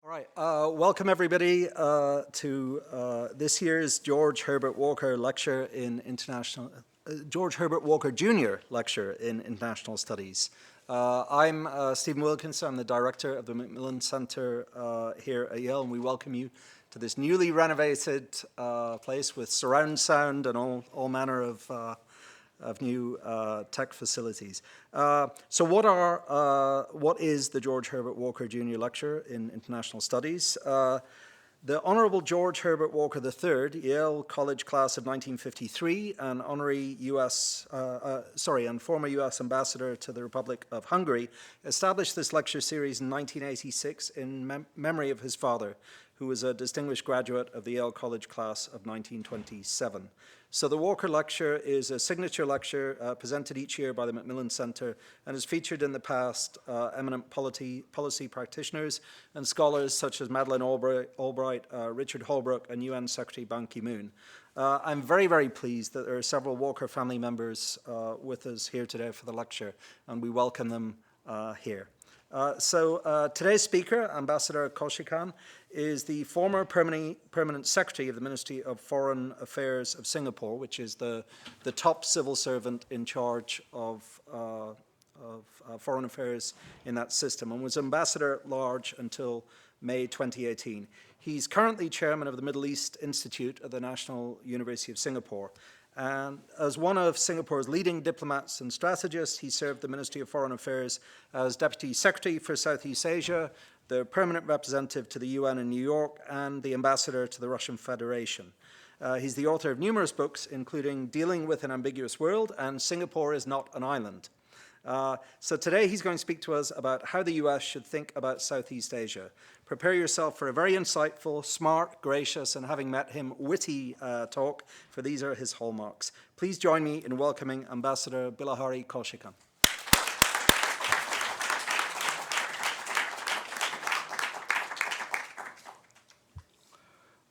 All right, welcome everybody to this year's George Herbert Walker lecture in international, George Herbert Walker Jr. lecture in international studies. I'm Stephen Wilkinson. I'm the director of the Macmillan Center here at Yale, and we welcome you to this newly renovated place with surround sound and all manner of new tech facilities. So what is the George Herbert Walker Jr. Lecture in International Studies? The Honorable George Herbert Walker III, Yale College class of 1953, and and former U.S. Ambassador to the Republic of Hungary, established this lecture series in 1986 in memory of his father, who was a distinguished graduate of the Yale College class of 1927. So the Walker Lecture is a signature lecture presented each year by the Macmillan Center and has featured in the past eminent policy practitioners and scholars such as Madeleine Albright, Richard Holbrooke, and UN Secretary Ban Ki-moon. I'm very, very pleased that there are several Walker family members with us here today for the lecture, and we welcome them here. Today's speaker, Ambassador Kausikan, is the former permanent secretary of the Ministry of Foreign Affairs of Singapore, which is the top civil servant in charge of foreign affairs in that system, and was ambassador at large until May 2018. He's currently chairman of the Middle East Institute at the National University of Singapore. And as one of Singapore's leading diplomats and strategists, he served the Ministry of Foreign Affairs as Deputy Secretary for Southeast Asia, the permanent representative to the UN in New York, and the ambassador to the Russian Federation. He's the author of numerous books, including Dealing with an Ambiguous World and Singapore is Not an Island. So today he's going to speak to us about how the US should think about Southeast Asia. Prepare yourself for a very insightful, smart, gracious, and having met him, witty talk, for these are his hallmarks. Please join me in welcoming Ambassador Bilahari Kausikan.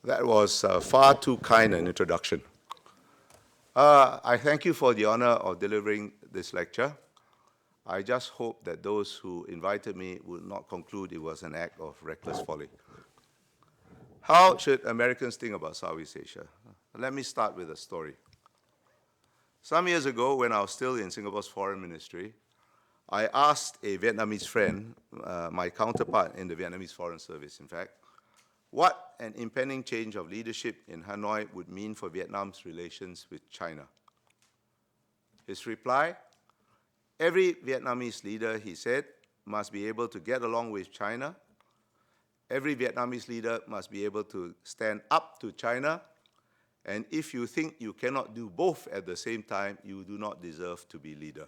That was far too kind an introduction. I thank you for the honor of delivering this lecture. I just hope that those who invited me would not conclude it was an act of reckless folly. How should Americans think about Southeast Asia? Let me start with a story. Some years ago, when I was still in Singapore's foreign ministry, I asked a Vietnamese friend, my counterpart in the Vietnamese Foreign Service, in fact, what an impending change of leadership in Hanoi would mean for Vietnam's relations with China. His reply: every Vietnamese leader, he said, must be able to get along with China. Every Vietnamese leader must be able to stand up to China. And if you think you cannot do both at the same time, you do not deserve to be leader.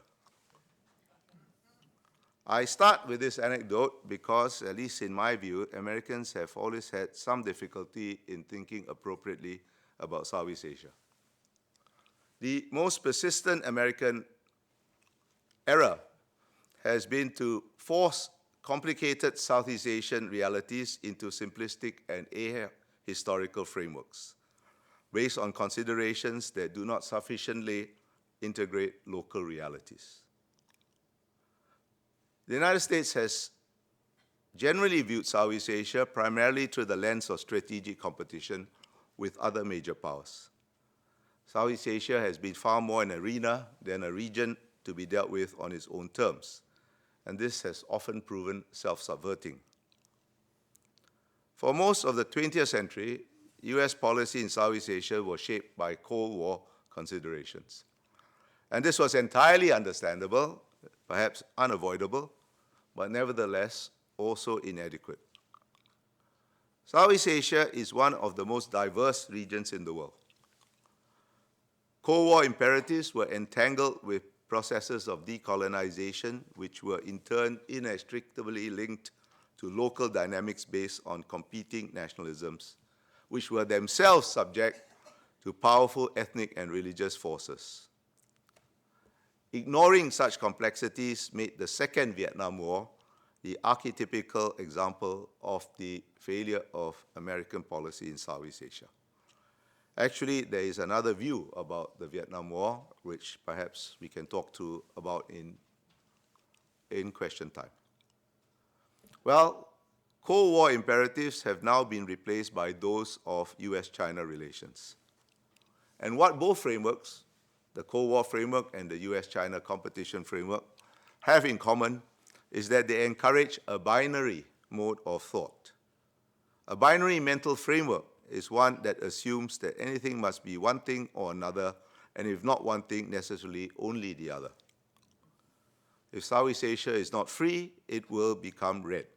I start with this anecdote because, at least in my view, Americans have always had some difficulty in thinking appropriately about Southeast Asia. The most persistent American error has been to force complicated Southeast Asian realities into simplistic and ahistorical frameworks based on considerations that do not sufficiently integrate local realities. The United States has generally viewed Southeast Asia primarily through the lens of strategic competition with other major powers. Southeast Asia has been far more an arena than a region to be dealt with on its own terms, and this has often proven self-subverting. For most of the 20th century, US policy in Southeast Asia was shaped by Cold War considerations. And this was entirely understandable, perhaps unavoidable, but nevertheless also inadequate. Southeast Asia is one of the most diverse regions in the world. Cold War imperatives were entangled with processes of decolonization, which were in turn inextricably linked to local dynamics based on competing nationalisms, which were themselves subject to powerful ethnic and religious forces. Ignoring such complexities made the Second Vietnam War the archetypical example of the failure of American policy in Southeast Asia. Actually, there is another view about the Vietnam War, which perhaps we can talk about in question time. Well, Cold War imperatives have now been replaced by those of US-China relations. And what both frameworks, the Cold War framework and the US-China competition framework, have in common is that they encourage a binary mode of thought. A binary mental framework is one that assumes that anything must be one thing or another, and if not one thing, necessarily only the other. If Southeast Asia is not free, it will become red.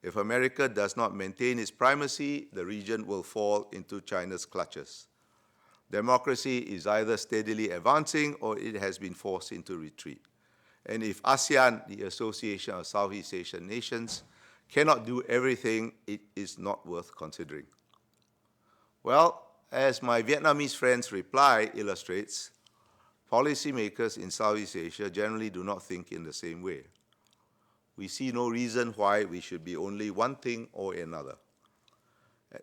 If America does not maintain its primacy, the region will fall into China's clutches. Democracy is either steadily advancing or it has been forced into retreat. And if ASEAN, the Association of Southeast Asian Nations, cannot do everything, it is not worth considering. Well, as my Vietnamese friend's reply illustrates, policymakers in Southeast Asia generally do not think in the same way. We see no reason why we should be only one thing or another.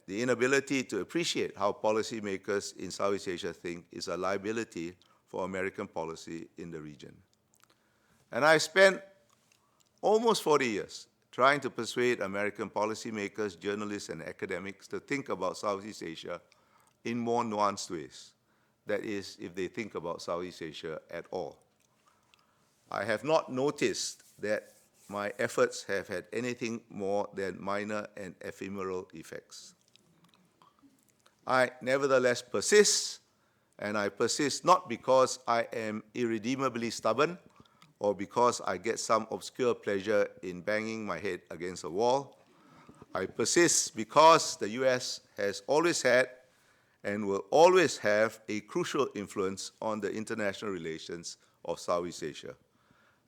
The inability to appreciate how policymakers in Southeast Asia think is a liability for American policy in the region. And I spent almost 40 years trying to persuade American policymakers, journalists, and academics to think about Southeast Asia in more nuanced ways. That is, if they think about Southeast Asia at all. I have not noticed that my efforts have had anything more than minor and ephemeral effects. I nevertheless persist, and I persist not because I am irredeemably stubborn or because I get some obscure pleasure in banging my head against a wall. I persist because the US has always had and will always have a crucial influence on the international relations of Southeast Asia.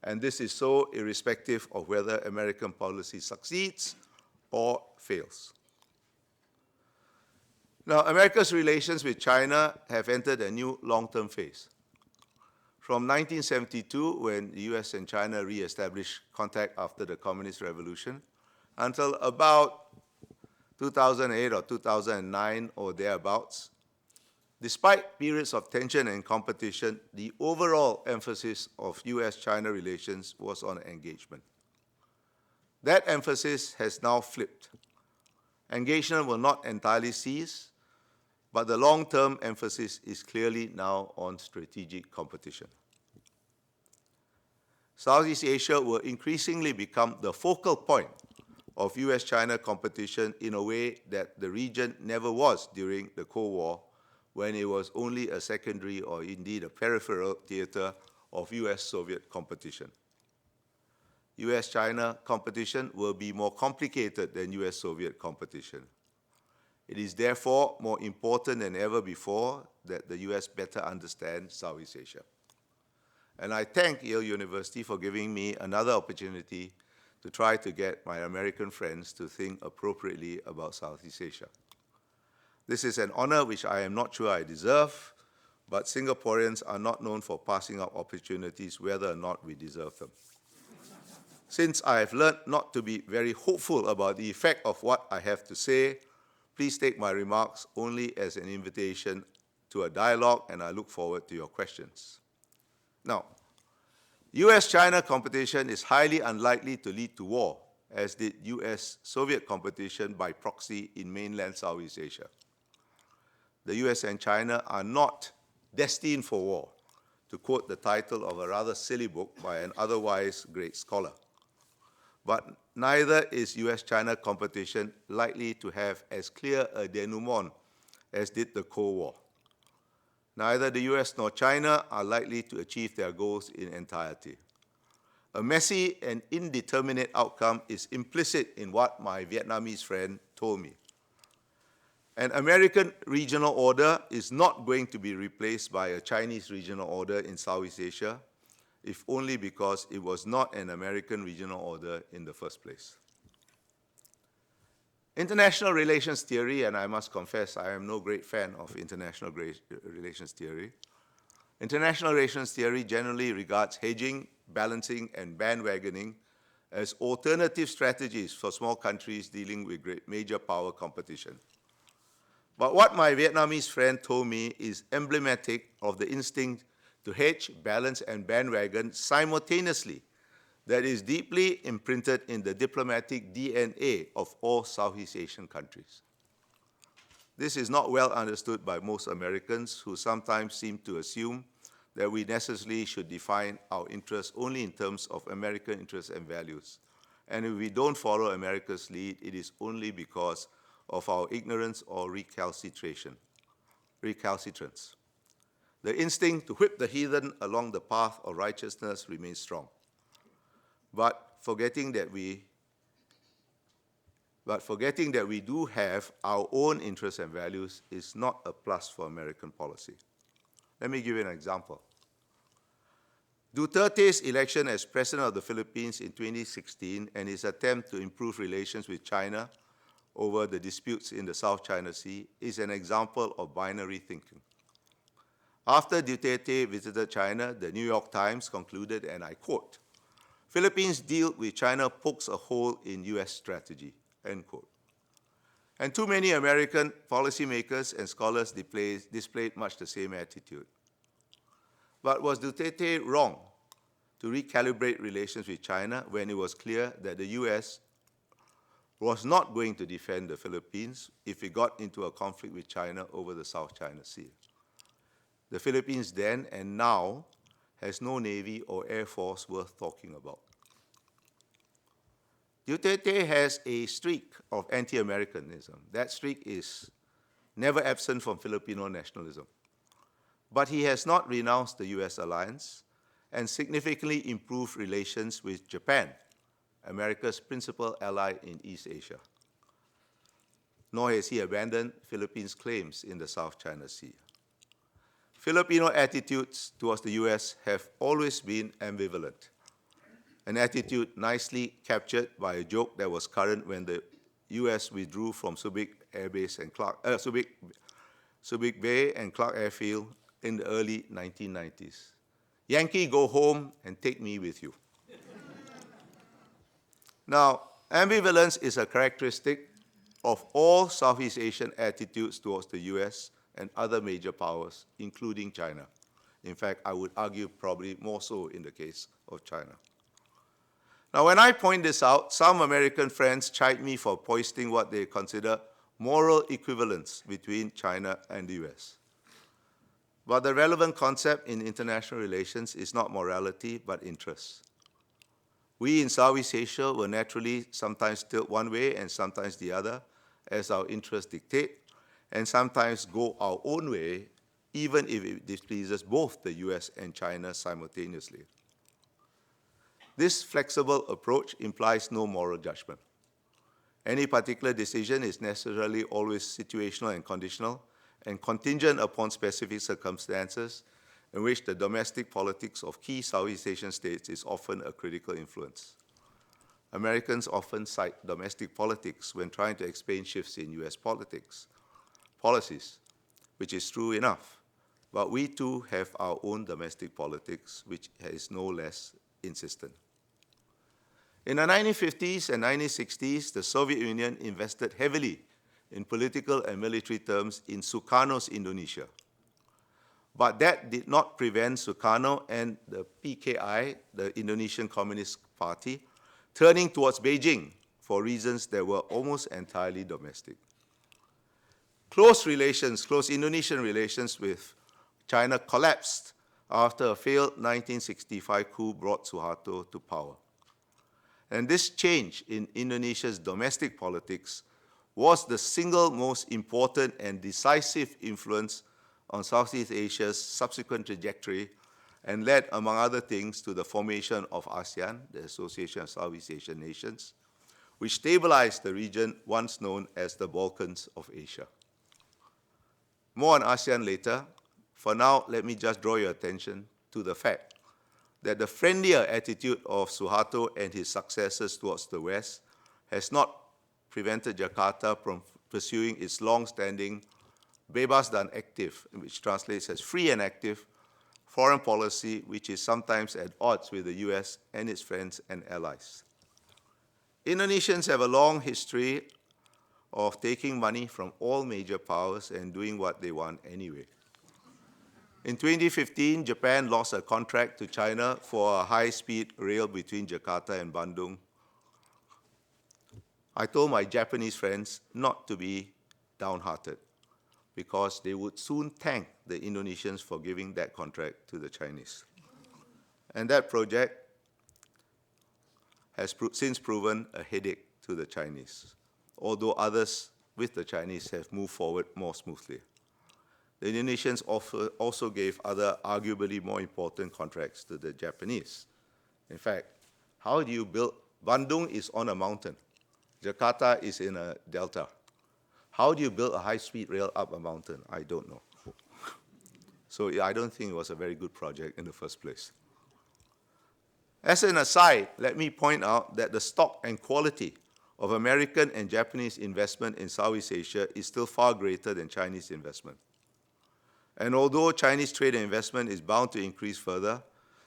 And this is so irrespective of whether American policy succeeds or fails. Now, America's relations with China have entered a new long-term phase. From 1972, when the US and China re-established contact after the Communist Revolution, until about 2008 or 2009 or thereabouts, despite periods of tension and competition, the overall emphasis of US-China relations was on engagement. That emphasis has now flipped. Engagement will not entirely cease, but the long-term emphasis is clearly now on strategic competition. Southeast Asia will increasingly become the focal point of US-China competition in a way that the region never was during the Cold War, when it was only a secondary or indeed a peripheral theater of US-Soviet competition. US-China competition will be more complicated than US-Soviet competition. It is therefore more important than ever before that the US better understand Southeast Asia. And I thank Yale University for giving me another opportunity to try to get my American friends to think appropriately about Southeast Asia. This is an honor which I am not sure I deserve, but Singaporeans are not known for passing up opportunities whether or not we deserve them. Since I have learned not to be very hopeful about the effect of what I have to say, please take my remarks only as an invitation to a dialogue, and I look forward to your questions. Now, US-China competition is highly unlikely to lead to war, as did US-Soviet competition by proxy in mainland Southeast Asia. The US and China are not destined for war, to quote the title of a rather silly book by an otherwise great scholar. But neither is US-China competition likely to have as clear a denouement as did the Cold War. Neither the US nor China are likely to achieve their goals in entirety. A messy and indeterminate outcome is implicit in what my Vietnamese friend told me. An American regional order is not going to be replaced by a Chinese regional order in Southeast Asia, if only because it was not an American regional order in the first place. International relations theory, and I must confess I am no great fan of international relations theory. International relations theory generally regards hedging, balancing, and bandwagoning as alternative strategies for small countries dealing with major power competition. But what my Vietnamese friend told me is emblematic of the instinct to hedge, balance, and bandwagon simultaneously that is deeply imprinted in the diplomatic DNA of all Southeast Asian countries. This is not well understood by most Americans, who sometimes seem to assume that we necessarily should define our interests only in terms of American interests and values. And if we don't follow America's lead, it is only because of our ignorance or recalcitrance. The instinct to whip the heathen along the path of righteousness remains strong. But forgetting that we do have our own interests and values is not a plus for American policy. Let me give you an example. Duterte's election as president of the Philippines in 2016 and his attempt to improve relations with China over the disputes in the South China Sea is an example of binary thinking. After Duterte visited China, the New York Times concluded, and I quote, "Philippines' deal with China pokes a hole in US strategy," end quote. And too many American policymakers and scholars displayed much the same attitude. But was Duterte wrong to recalibrate relations with China when it was clear that the US was not going to defend the Philippines if it got into a conflict with China over the South China Sea? The Philippines then and now has no Navy or Air Force worth talking about. Duterte has a streak of anti-Americanism. That streak is never absent from Filipino nationalism. But he has not renounced the US alliance and significantly improved relations with Japan, America's principal ally in East Asia. Nor has he abandoned Philippines' claims in the South China Sea. Filipino attitudes towards the US have always been ambivalent, an attitude nicely captured by a joke that was current when the US withdrew from Subic Air Base and Subic Bay and Clark Airfield in the early 1990s. "Yankee, go home and take me with you." Now, ambivalence is a characteristic of all Southeast Asian attitudes towards the US and other major powers, including China. In fact, I would argue probably more so in the case of China. Now, when I point this out, some American friends chide me for posting what they consider moral equivalence between China and the US. But the relevant concept in international relations is not morality, but interest. We in Southeast Asia will naturally sometimes tilt one way and sometimes the other, as our interests dictate, and sometimes go our own way, even if it displeases both the US and China simultaneously. This flexible approach implies no moral judgment. Any particular decision is necessarily always situational and conditional, and contingent upon specific circumstances in which the domestic politics of key Southeast Asian states is often a critical influence. Americans often cite domestic politics when trying to explain shifts in US policies, which is true enough. But we too have our own domestic politics, which is no less insistent. In the 1950s and 1960s, the Soviet Union invested heavily in political and military terms in Sukarno's Indonesia. But that did not prevent Sukarno and the PKI, the Indonesian Communist Party, turning towards Beijing for reasons that were almost entirely domestic. Close Indonesian relations with China collapsed after a failed 1965 coup brought Suharto to power. And this change in Indonesia's domestic politics was the single most important and decisive influence on Southeast Asia's subsequent trajectory and led, among other things, to the formation of ASEAN, the Association of Southeast Asian Nations, which stabilized the region once known as the Balkans of Asia. More on ASEAN later. For now, let me just draw your attention to the fact that the friendlier attitude of Suharto and his successors towards the West has not prevented Jakarta from pursuing its long-standing bebas dan aktif, which translates as free and active, foreign policy, which is sometimes at odds with the US and its friends and allies. Indonesians have a long history of taking money from all major powers and doing what they want anyway. In 2015, Japan lost a contract to China for a high-speed rail between Jakarta and Bandung. I told my Japanese friends not to be downhearted because they would soon thank the Indonesians for giving that contract to the Chinese. And that project has since proven a headache to the Chinese, although others with the Chinese have moved forward more smoothly. The Indonesians also gave other arguably more important contracts to the Japanese. In fact, how do you build? Bandung is on a mountain. Jakarta is in a delta. How do you build a high-speed rail up a mountain? I don't know. So I don't think it was a very good project in the first place. As an aside, let me point out that the stock and quality of American and Japanese investment in Southeast Asia is still far greater than Chinese investment. And although Chinese trade and investment is bound to increase further,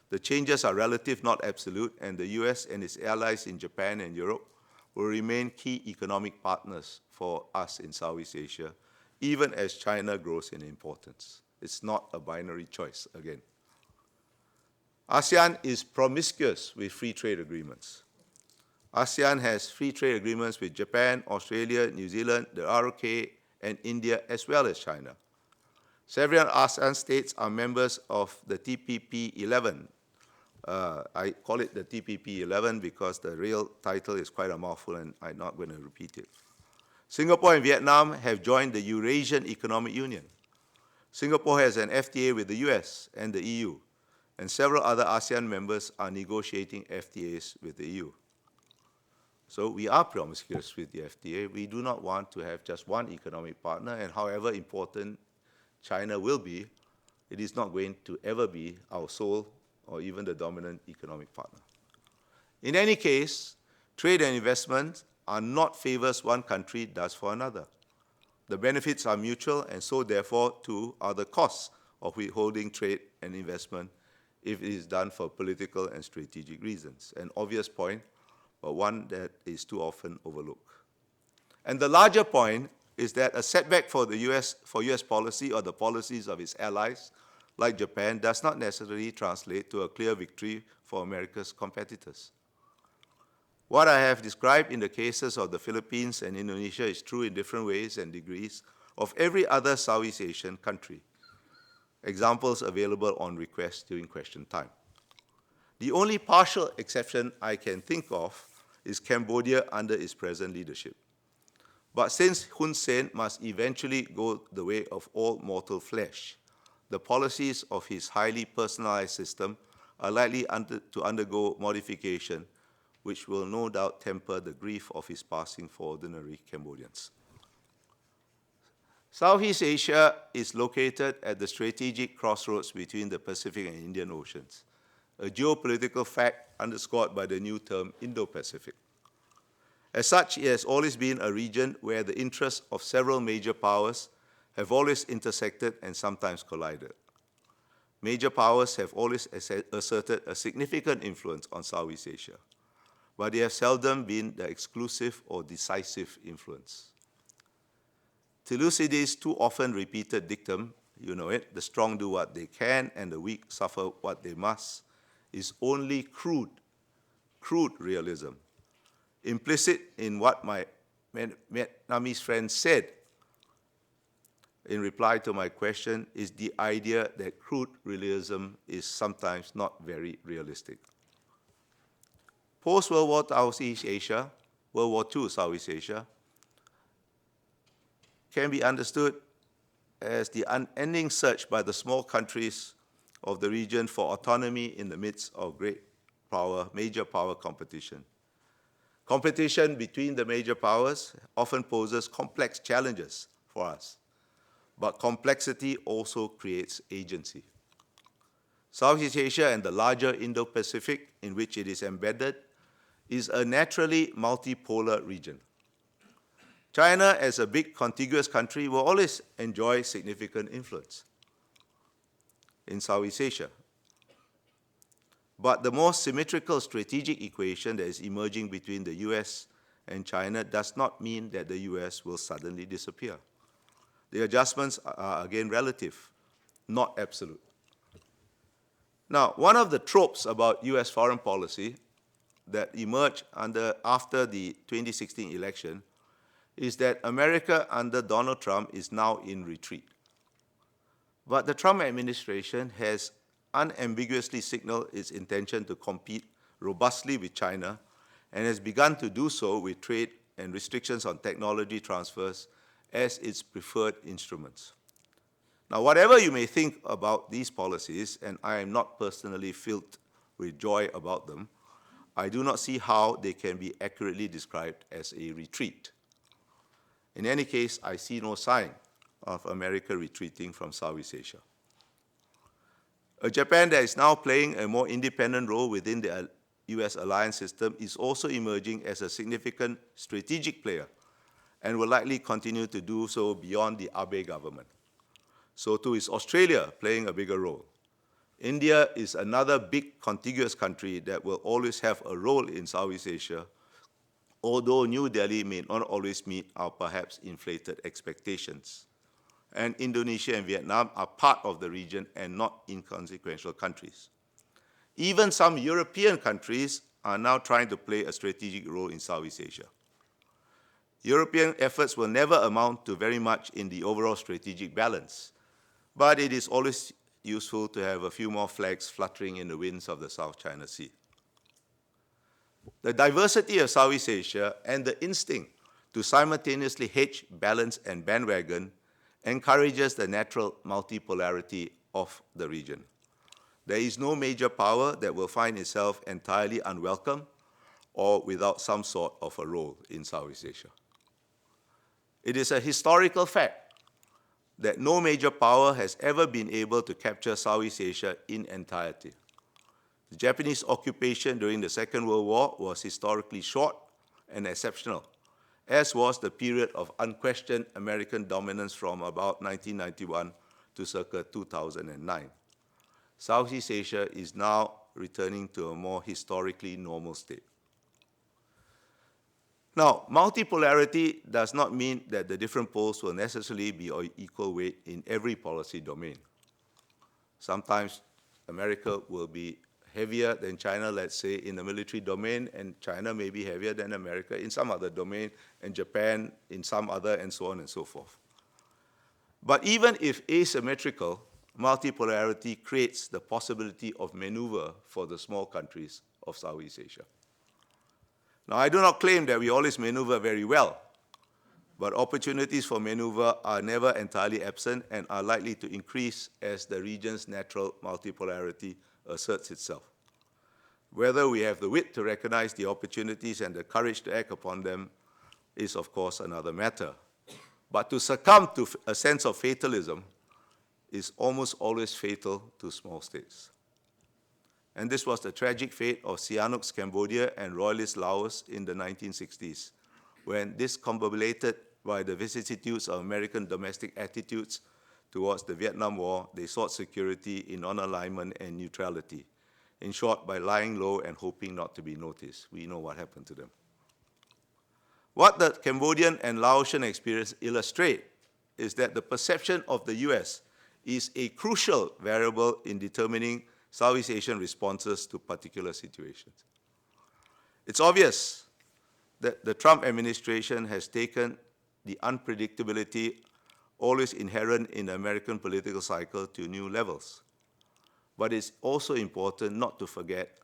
the changes are relative, not absolute, and the US and its allies in Japan and Europe will remain key economic partners for us in Southeast Asia, even as China grows in importance. It's not a binary choice, again. ASEAN is promiscuous with free trade agreements. ASEAN has free trade agreements with Japan, Australia, New Zealand, the ROK, and India, as well as China. Several ASEAN states are members of the TPP-11. I call it the TPP-11 because the real title is quite a mouthful and I'm not going to repeat it. Singapore and Vietnam have joined the Eurasian Economic Union. Singapore has an FTA with the US and the EU, and several other ASEAN members are negotiating FTAs with the EU. So we are promiscuous with the FTA. We do not want to have just one economic partner, and however important China will be, it is not going to ever be our sole or even the dominant economic partner. In any case, trade and investment are not favors one country does for another. The benefits are mutual, and so therefore too are the costs of withholding trade and investment if it is done for political and strategic reasons. An obvious point, but one that is too often overlooked. And the larger point is that a setback for the US policy or the policies of its allies, like Japan, does not necessarily translate to a clear victory for America's competitors. What I have described in the cases of the Philippines and Indonesia is true in different ways and degrees of every other Southeast Asian country. Examples available on request during question time. The only partial exception I can think of is Cambodia under its present leadership. But since Hun Sen must eventually go the way of all mortal flesh, the policies of his highly personalized system are likely to undergo modification, which will no doubt temper the grief of his passing for ordinary Cambodians. Southeast Asia is located at the strategic crossroads between the Pacific and Indian Oceans, a geopolitical fact underscored by the new term Indo-Pacific. As such, it has always been a region where the interests of several major powers have always intersected and sometimes collided. Major powers have always asserted a significant influence on Southeast Asia, but they have seldom been the exclusive or decisive influence. Thucydides' too often repeated dictum, you know it, the strong do what they can and the weak suffer what they must, is only crude realism. Implicit in what my Vietnamese friend said in reply to my question is the idea that crude realism is sometimes not very realistic. Post-World War Southeast Asia, World War II Southeast Asia, can be understood as the unending search by the small countries of the region for autonomy in the midst of great power, major power competition. Competition between the major powers often poses complex challenges for us, but complexity also creates agency. Southeast Asia and the larger Indo-Pacific in which it is embedded is a naturally multipolar region. China, as a big contiguous country, will always enjoy significant influence in Southeast Asia. But the more symmetrical strategic equation that is emerging between the US and China does not mean that the US will suddenly disappear. The adjustments are again relative, not absolute. Now, one of the tropes about US foreign policy that emerged after the 2016 election is that America under Donald Trump is now in retreat. But the Trump administration has unambiguously signaled its intention to compete robustly with China and has begun to do so with trade and restrictions on technology transfers as its preferred instruments. Now, whatever you may think about these policies, and I am not personally filled with joy about them, I do not see how they can be accurately described as a retreat. In any case, I see no sign of America retreating from Southeast Asia. A Japan that is now playing a more independent role within the US alliance system is also emerging as a significant strategic player and will likely continue to do so beyond the Abe government. So too is Australia playing a bigger role. India is another big contiguous country that will always have a role in Southeast Asia, although New Delhi may not always meet our perhaps inflated expectations. And Indonesia and Vietnam are part of the region and not inconsequential countries. Even some European countries are now trying to play a strategic role in Southeast Asia. European efforts will never amount to very much in the overall strategic balance, but it is always useful to have a few more flags fluttering in the winds of the South China Sea. The diversity of Southeast Asia and the instinct to simultaneously hedge, balance, and bandwagon encourages the natural multipolarity of the region. There is no major power that will find itself entirely unwelcome or without some sort of a role in Southeast Asia. It is a historical fact that no major power has ever been able to capture Southeast Asia in entirety. The Japanese occupation during the Second World War was historically short and exceptional, as was the period of unquestioned American dominance from about 1991 to circa 2009. Southeast Asia is now returning to a more historically normal state. Now, multipolarity does not mean that the different poles will necessarily be of equal weight in every policy domain. Sometimes America will be heavier than China, let's say, in the military domain, and China may be heavier than America in some other domain, and Japan in some other, and so on and so forth. But even if asymmetrical, multipolarity creates the possibility of maneuver for the small countries of Southeast Asia. Now, I do not claim that we always maneuver very well, but opportunities for maneuver are never entirely absent and are likely to increase as the region's natural multipolarity asserts itself. Whether we have the wit to recognize the opportunities and the courage to act upon them is, of course, another matter. But to succumb to a sense of fatalism is almost always fatal to small states. And this was the tragic fate of Sihanouk's Cambodia and Royalist Laos in the 1960s, when, discombobulated by the vicissitudes of American domestic attitudes towards the Vietnam War, they sought security in non-alignment and neutrality. In short, by lying low and hoping not to be noticed. We know what happened to them. What the Cambodian and Laotian experience illustrate is that the perception of the US is a crucial variable in determining Southeast Asian responses to particular situations. It's obvious that the Trump administration has taken the unpredictability always inherent in the American political cycle to new levels. But it's also important not to forget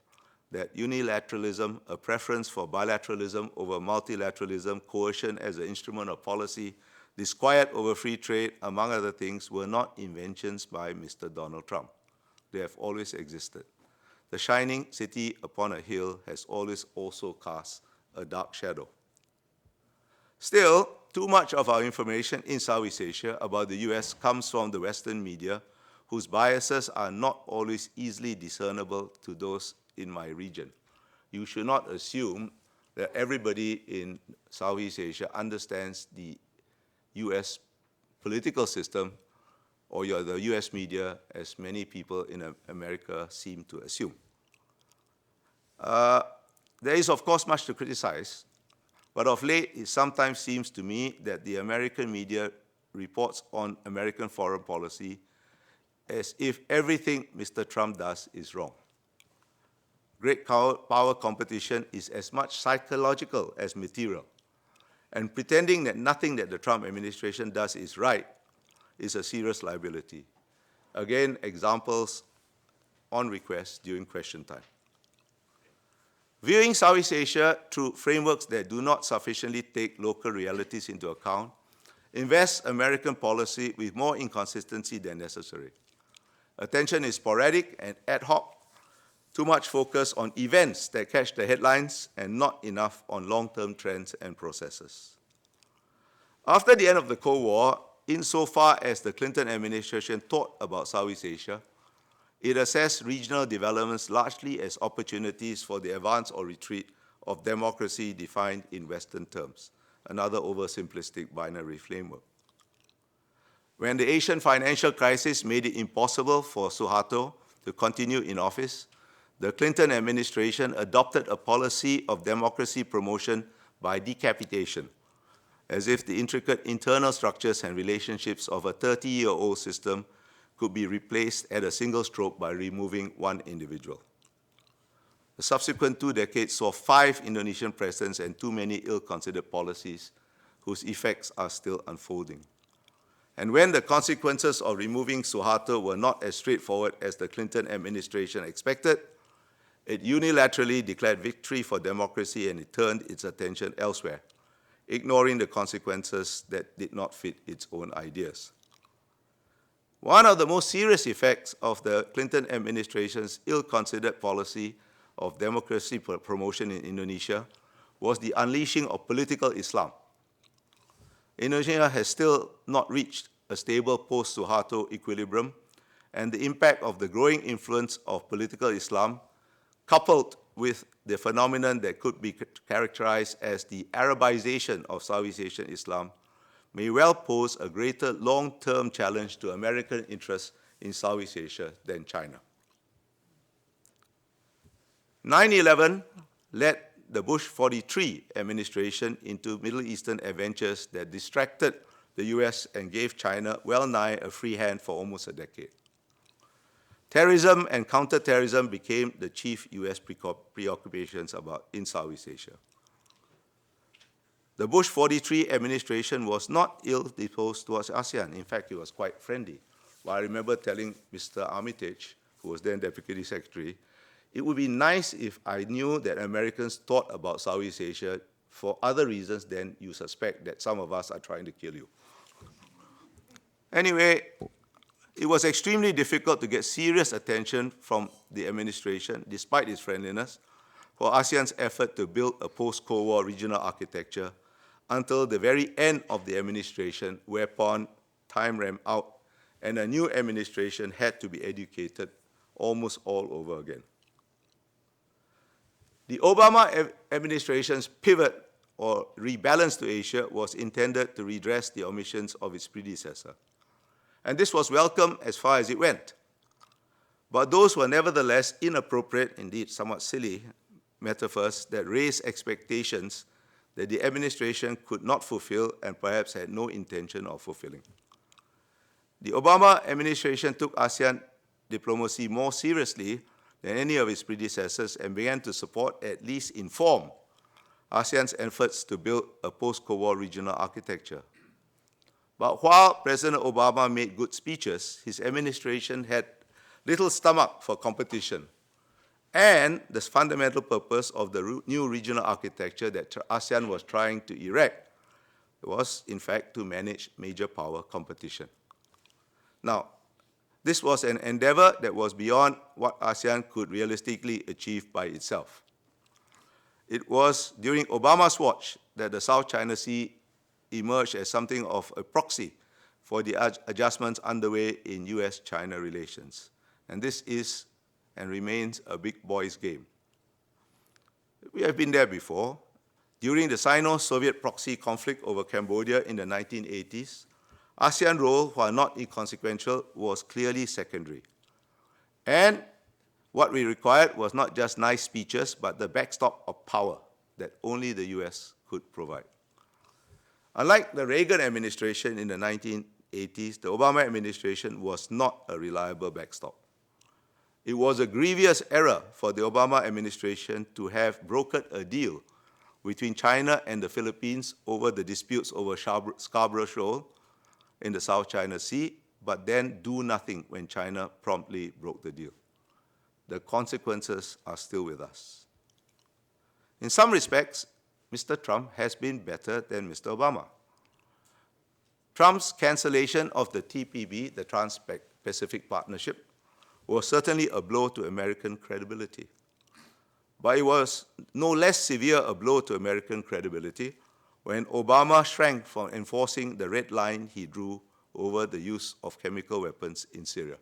that unilateralism, a preference for bilateralism over multilateralism, coercion as an instrument of policy, disquiet over free trade, among other things, were not inventions by Mr. Donald Trump. They have always existed. The shining city upon a hill has always also cast a dark shadow. Still, too much of our information in Southeast Asia about the US comes from the Western media, whose biases are not always easily discernible to those in my region. You should not assume that everybody in Southeast Asia understands the US political system or the US media, as many people in America seem to assume. There is, of course, much to criticize, but of late, it sometimes seems to me that the American media reports on American foreign policy as if everything Mr. Trump does is wrong. Great power competition is as much psychological as material, and pretending that nothing that the Trump administration does is right is a serious liability. Again, examples on request during question time. Viewing Southeast Asia through frameworks that do not sufficiently take local realities into account invests American policy with more inconsistency than necessary. Attention is sporadic and ad hoc, too much focus on events that catch the headlines and not enough on long-term trends and processes. After the end of the Cold War, insofar as the Clinton administration thought about Southeast Asia, it assessed regional developments largely as opportunities for the advance or retreat of democracy defined in Western terms, another oversimplistic binary framework. When the Asian financial crisis made it impossible for Suharto to continue in office, the Clinton administration adopted a policy of democracy promotion by decapitation, as if the intricate internal structures and relationships of a 30-year-old system could be replaced at a single stroke by removing one individual. The subsequent 2 decades saw 5 Indonesian presidents and too many ill-considered policies whose effects are still unfolding. And when the consequences of removing Suharto were not as straightforward as the Clinton administration expected, it unilaterally declared victory for democracy and it turned its attention elsewhere, ignoring the consequences that did not fit its own ideas. One of the most serious effects of the Clinton administration's ill-considered policy of democracy promotion in Indonesia was the unleashing of political Islam. Indonesia has still not reached a stable post-Suharto equilibrium, and the impact of the growing influence of political Islam, coupled with the phenomenon that could be characterized as the Arabization of Southeast Asian Islam, may well pose a greater long-term challenge to American interests in Southeast Asia than China. 9/11 led the Bush 43 administration into Middle Eastern adventures that distracted the US and gave China well-nigh a free hand for almost a decade. Terrorism and counterterrorism became the chief US preoccupations in Southeast Asia. The Bush 43 administration was not ill-disposed towards ASEAN. In fact, it was quite friendly. But I remember telling Mr. Armitage, who was then Deputy Secretary, it would be nice if I knew that Americans thought about Southeast Asia for other reasons than you suspect that some of us are trying to kill you. Anyway, it was extremely difficult to get serious attention from the administration, despite its friendliness, for ASEAN's effort to build a post-Cold War regional architecture until the very end of the administration, whereupon time ran out and a new administration had to be educated almost all over again. The Obama administration's pivot or rebalance to Asia was intended to redress the omissions of its predecessor. And this was welcome as far as it went. But those were nevertheless inappropriate, indeed somewhat silly, metaphors that raised expectations that the administration could not fulfill and perhaps had no intention of fulfilling. The Obama administration took ASEAN diplomacy more seriously than any of its predecessors and began to support, at least inform, ASEAN's efforts to build a post-Cold War regional architecture. But while President Obama made good speeches, his administration had little stomach for competition. And the fundamental purpose of the new regional architecture that ASEAN was trying to erect was, in fact, to manage major power competition. Now, this was an endeavor that was beyond what ASEAN could realistically achieve by itself. It was during Obama's watch that the South China Sea emerged as something of a proxy for the adjustments underway in US-China relations. And this is and remains a big boys' game. We have been there before. During the Sino-Soviet proxy conflict over Cambodia in the 1980s, ASEAN role, while not inconsequential, was clearly secondary. And what we required was not just nice speeches, but the backstop of power that only the US could provide. Unlike the Reagan administration in the 1980s, the Obama administration was not a reliable backstop. It was a grievous error for the Obama administration to have brokered a deal between China and the Philippines over the disputes over Scarborough Shoal in the South China Sea, but then do nothing when China promptly broke the deal. The consequences are still with us. In some respects, Mr. Trump has been better than Mr. Obama. Trump's cancellation of the TPP, the Trans-Pacific Partnership, was certainly a blow to American credibility. But it was no less severe a blow to American credibility when Obama shrank from enforcing the red line he drew over the use of chemical weapons in Syria.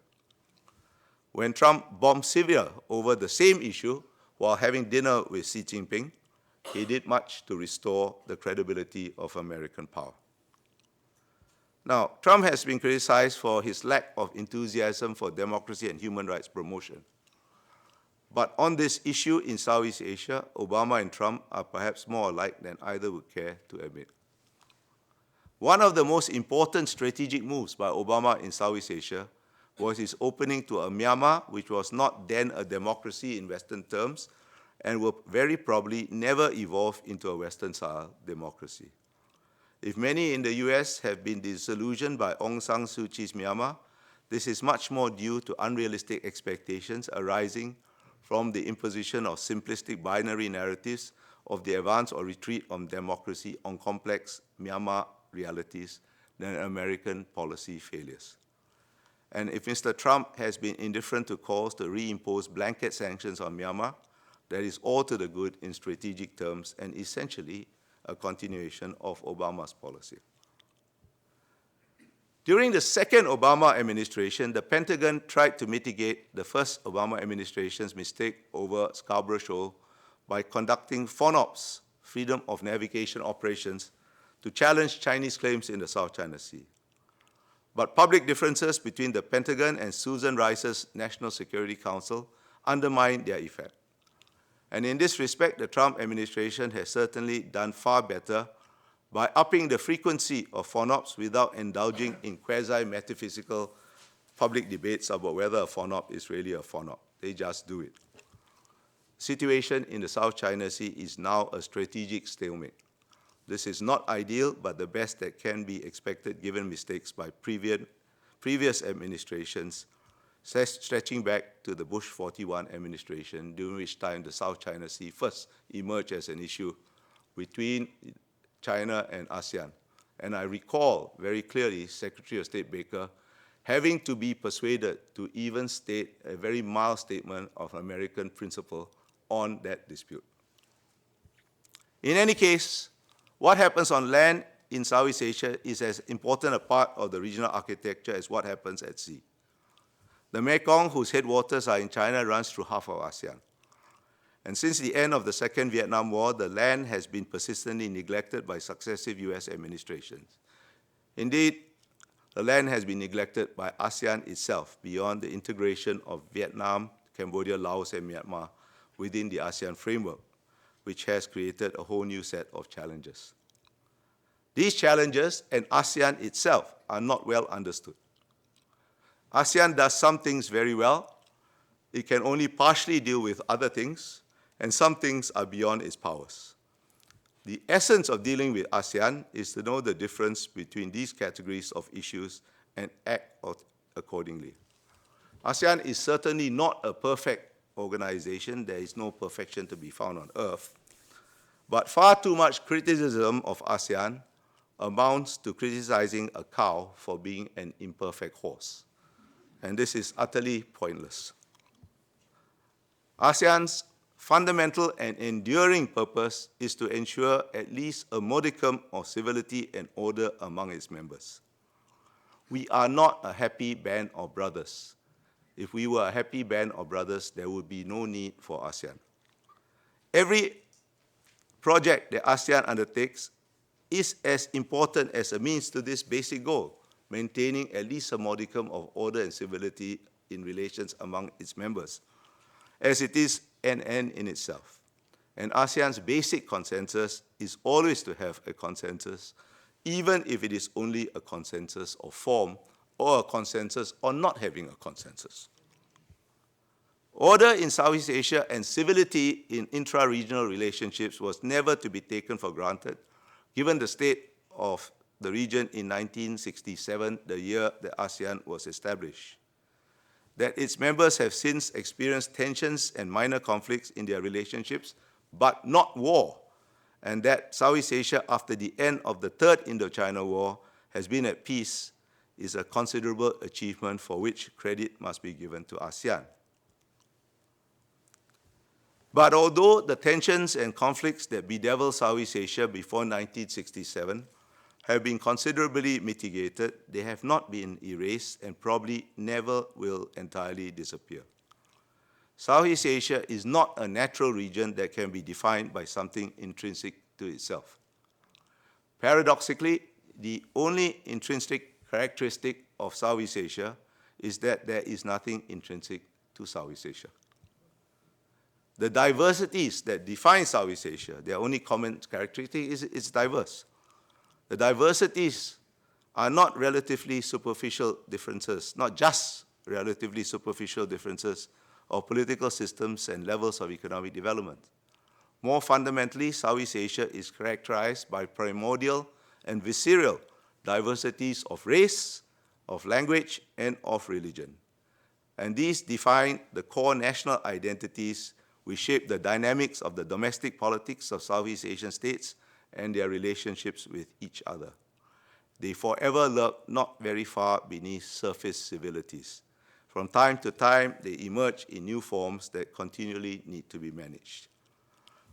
When Trump bombed Syria over the same issue while having dinner with Xi Jinping, he did much to restore the credibility of American power. Now, Trump has been criticized for his lack of enthusiasm for democracy and human rights promotion. But on this issue in Southeast Asia, Obama and Trump are perhaps more alike than either would care to admit. One of the most important strategic moves by Obama in Southeast Asia was his opening to a Myanmar, which was not then a democracy in Western terms, and will very probably never evolve into a Western-style democracy. If many in the US have been disillusioned by Aung San Suu Kyi's Myanmar, this is much more due to unrealistic expectations arising from the imposition of simplistic binary narratives of the advance or retreat on democracy on complex Myanmar realities than American policy failures. And if Mr. Trump has been indifferent to calls to reimpose blanket sanctions on Myanmar, that is all to the good in strategic terms and essentially a continuation of Obama's policy. During the second Obama administration, the Pentagon tried to mitigate the first Obama administration's mistake over Scarborough Shoal by conducting FONOPs, Freedom of Navigation operations, to challenge Chinese claims in the South China Sea. But public differences between the Pentagon and Susan Rice's National Security Council undermined their effect. And in this respect, the Trump administration has certainly done far better by upping the frequency of FONOPs without indulging in quasi-metaphysical public debates about whether a FONOP is really a FONOP. They just do it. Situation in the South China Sea is now a strategic stalemate. This is not ideal, but the best that can be expected given mistakes by previous administrations, stretching back to the Bush 41 administration, during which time the South China Sea first emerged as an issue between China and ASEAN. And I recall very clearly Secretary of State Baker having to be persuaded to even state a very mild statement of American principle on that dispute. In any case, what happens on land in Southeast Asia is as important a part of the regional architecture as what happens at sea. The Mekong, whose headwaters are in China, runs through half of ASEAN. And since the end of the Second Vietnam War, the land has been persistently neglected by successive US administrations. Indeed, the land has been neglected by ASEAN itself beyond the integration of Vietnam, Cambodia, Laos, and Myanmar within the ASEAN framework, which has created a whole new set of challenges. These challenges and ASEAN itself are not well understood. ASEAN does some things very well. It can only partially deal with other things, and some things are beyond its powers. The essence of dealing with ASEAN is to know the difference between these categories of issues and act accordingly. ASEAN is certainly not a perfect organization. There is no perfection to be found on earth. But far too much criticism of ASEAN amounts to criticizing a cow for being an imperfect horse. And this is utterly pointless. ASEAN's fundamental and enduring purpose is to ensure at least a modicum of civility and order among its members. We are not a happy band of brothers. If we were a happy band of brothers, there would be no need for ASEAN. Every project that ASEAN undertakes is as important as a means to this basic goal, maintaining at least a modicum of order and civility in relations among its members, as it is an end in itself. And ASEAN's basic consensus is always to have a consensus even if it is only a consensus of form or a consensus on not having a consensus. Order in Southeast Asia and civility in intra-regional relationships was never to be taken for granted, given the state of the region in 1967, the year that ASEAN was established. That its members have since experienced tensions and minor conflicts in their relationships, but not war, and that Southeast Asia, after the end of the Third Indochina War, has been at peace, is a considerable achievement for which credit must be given to ASEAN. But although the tensions and conflicts that bedeviled Southeast Asia before 1967 have been considerably mitigated, they have not been erased and probably never will entirely disappear. Southeast Asia is not a natural region that can be defined by something intrinsic to itself. Paradoxically, the only intrinsic characteristic of Southeast Asia is that there is nothing intrinsic to Southeast Asia. The diversities that define Southeast Asia, their only common characteristic is it's diverse. The diversities are not relatively superficial differences, not just relatively superficial differences of political systems and levels of economic development. More fundamentally, Southeast Asia is characterized by primordial and visceral diversities of race, of language, and of religion. And these define the core national identities which shape the dynamics of the domestic politics of Southeast Asian states and their relationships with each other. They forever lurk not very far beneath surface civilities. From time to time, they emerge in new forms that continually need to be managed.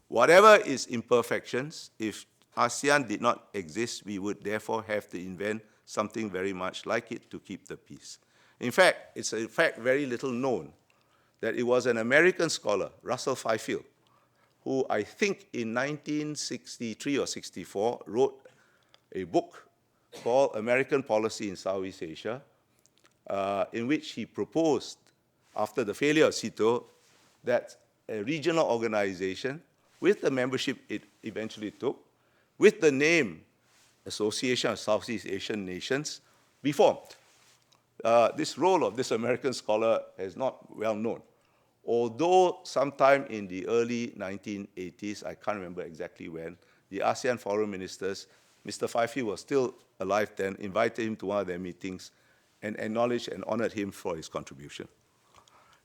Whatever its imperfections, if ASEAN did not exist, we would therefore have to invent something very much like it to keep the peace. In fact, it's a fact very little known that it was an American scholar, Russell Fifield, who I think in 1963 or 64 wrote a book called American Policy in Southeast Asia, in which he proposed, after the failure of SEATO, that a regional organization, with the membership it eventually took, with the name Association of Southeast Asian Nations, be formed. This role of this American scholar is not well known. Although sometime in the early 1980s, I can't remember exactly when, the ASEAN foreign ministers, Mr. Fifield was still alive then, invited him to one of their meetings and acknowledged and honored him for his contribution.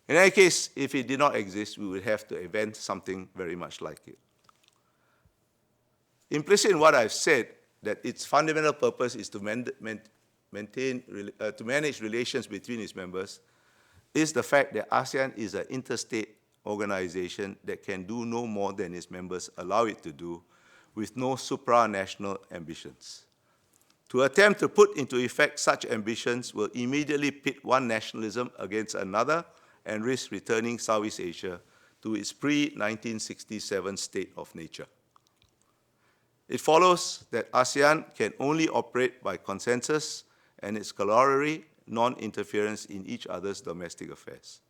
In any case, if it did not exist, we would have to invent something very much like it. Implicit in what I've said, that its fundamental purpose is to manage relations between its members, is the fact that ASEAN is an interstate organization that can do no more than its members allow it to do, with no supranational ambitions. To attempt to put into effect such ambitions will immediately pit one nationalism against another and risk returning Southeast Asia to its pre-1967 state of nature. It follows that ASEAN can only operate by consensus and its corollary, non-interference in each other's domestic affairs.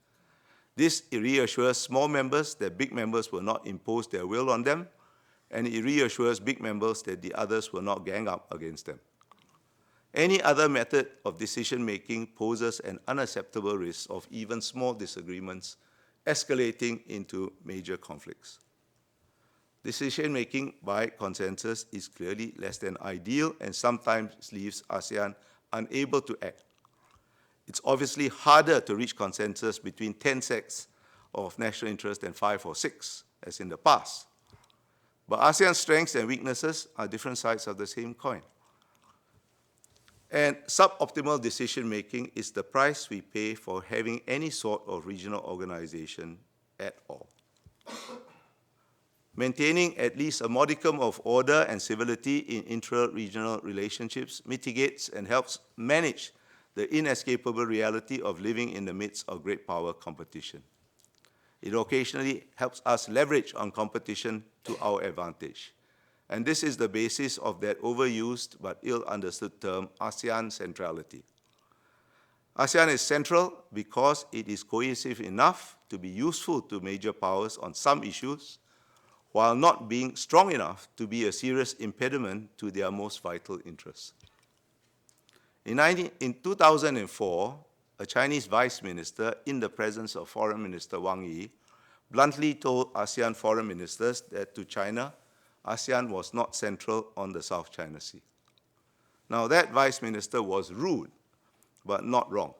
This reassures small members that big members will not impose their will on them, and it reassures big members that the others will not gang up against them. Any other method of decision-making poses an unacceptable risk of even small disagreements escalating into major conflicts. Decision-making by consensus is clearly less than ideal and sometimes leaves ASEAN unable to act. It's obviously harder to reach consensus between 10 sects of national interest than 5 or 6, as in the past. But ASEAN's strengths and weaknesses are different sides of the same coin. And suboptimal decision-making is the price we pay for having any sort of regional organization at all. Maintaining at least a modicum of order and civility in intra-regional relationships mitigates and helps manage the inescapable reality of living in the midst of great power competition. It occasionally helps us leverage on competition to our advantage. And this is the basis of that overused but ill-understood term, ASEAN centrality. ASEAN is central because it is cohesive enough to be useful to major powers on some issues, while not being strong enough to be a serious impediment to their most vital interests. In 2004, a Chinese vice minister, in the presence of Foreign Minister Wang Yi, bluntly told ASEAN foreign ministers that to China, ASEAN was not central on the South China Sea. Now, that vice minister was rude, but not wrong,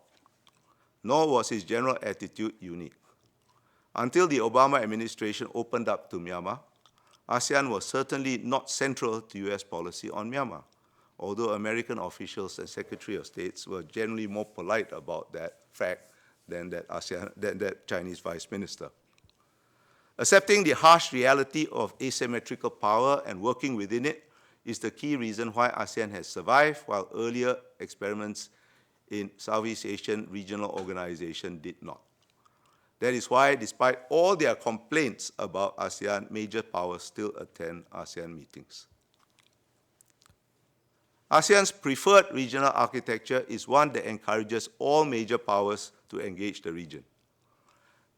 nor was his general attitude unique. Until the Obama administration opened up to Myanmar, ASEAN was certainly not central to US policy on Myanmar, although American officials and Secretary of States were generally more polite about that fact than that Chinese vice minister. Accepting the harsh reality of asymmetrical power and working within it is the key reason why ASEAN has survived, while earlier experiments in Southeast Asian regional organization did not. That is why, despite all their complaints about ASEAN, major powers still attend ASEAN meetings. ASEAN's preferred regional architecture is one that encourages all major powers to engage the region.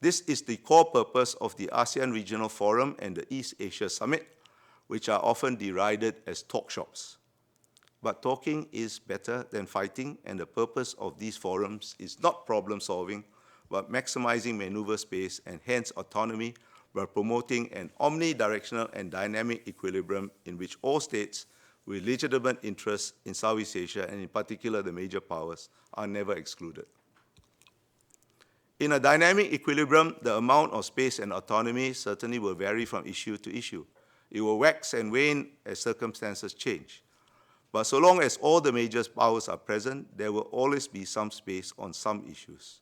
This is the core purpose of the ASEAN Regional Forum and the East Asia Summit, which are often derided as talk shops. But talking is better than fighting, and the purpose of these forums is not problem solving, but maximizing maneuver space and hence autonomy by promoting an omnidirectional and dynamic equilibrium in which all states with legitimate interests in Southeast Asia, and in particular the major powers, are never excluded. In a dynamic equilibrium, the amount of space and autonomy certainly will vary from issue to issue. It will wax and wane as circumstances change. But so long as all the major powers are present, there will always be some space on some issues.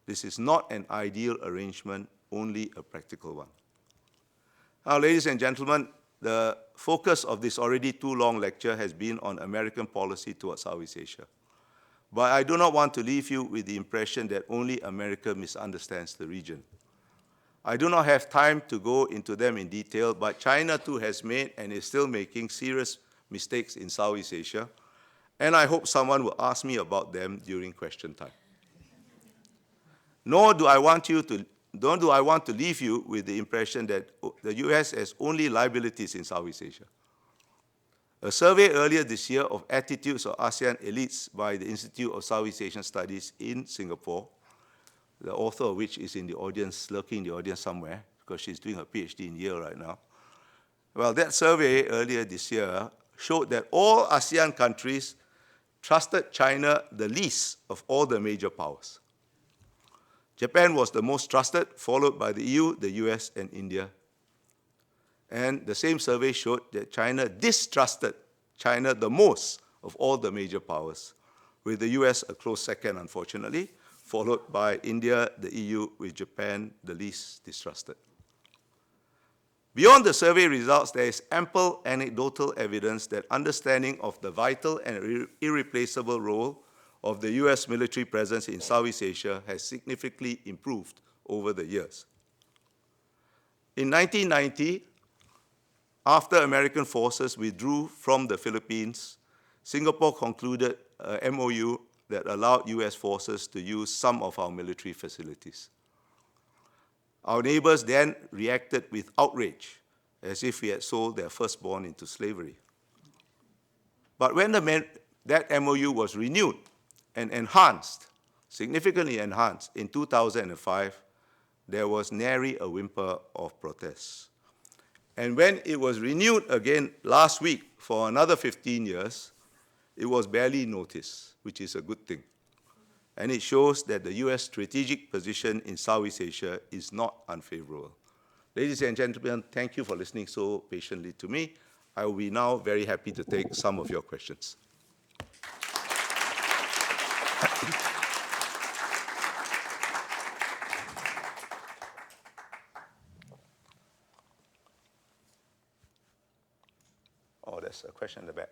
This is not an ideal arrangement, only a practical one. Now, ladies and gentlemen, the focus of this already too long lecture has been on American policy towards Southeast Asia. But I do not want to leave you with the impression that only America misunderstands the region. I do not have time to go into them in detail, but China too has made and is still making serious mistakes in Southeast Asia, and I hope someone will ask me about them during question time. Nor do I want to leave you with the impression that the US has only liabilities in Southeast Asia. A survey earlier this year of attitudes of ASEAN elites by the Institute of Southeast Asian Studies in Singapore, the author of which is in the audience, lurking in the audience somewhere, because she's doing her PhD in Yale right now. Well, that survey earlier this year showed that all ASEAN countries trusted China the least of all the major powers. Japan was the most trusted, followed by the EU, the US, and India. And the same survey showed that China distrusted China the most of all the major powers, with the US a close second, unfortunately, followed by India, the EU, with Japan the least distrusted. Beyond the survey results, there is ample anecdotal evidence that understanding of the vital and irreplaceable role of the US military presence in Southeast Asia has significantly improved over the years. In 1990, after American forces withdrew from the Philippines, Singapore concluded a MOU that allowed US forces to use some of our military facilities. Our neighbors then reacted with outrage, as if we had sold their firstborn into slavery. But when that MOU was renewed and enhanced, significantly enhanced, in 2005, there was nary a whimper of protest. And when it was renewed again last week for another 15 years, it was barely noticed, which is a good thing. And it shows that the US strategic position in Southeast Asia is not unfavorable. Ladies and gentlemen, thank you for listening so patiently to me. I will be now very happy to take some of your questions. Oh, there's a question in the back.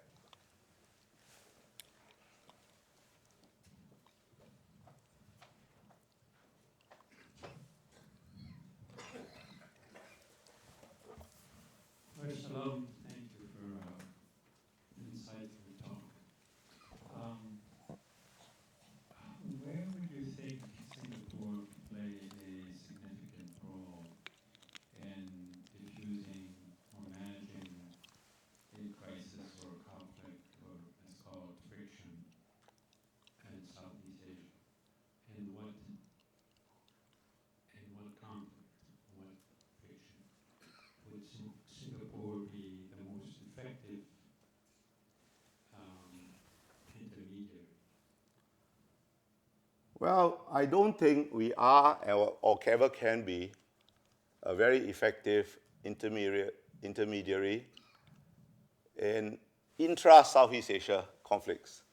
Shalom. Thank you for an insightful talk. Where would you think Singapore could play a significant role in diffusing would be the most effective intermediary? Well, I don't think we are or ever can be a very effective intermediary in intra-Southeast Asia conflicts,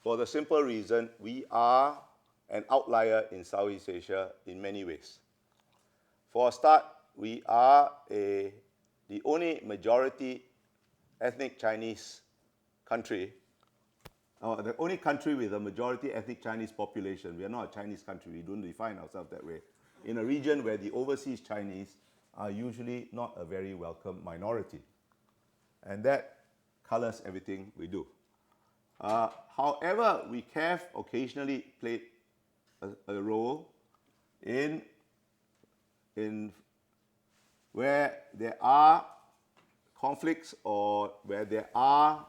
for the simple reason we are an outlier in Southeast Asia in many ways. For a start, we are the only majority ethnic Chinese country, the only country with a majority ethnic Chinese population. We are not a Chinese country, we don't define ourselves that way, in a region where the overseas Chinese are usually not a very welcome minority. And that colors everything we do. However, we have occasionally played a role in where there are conflicts or where there are,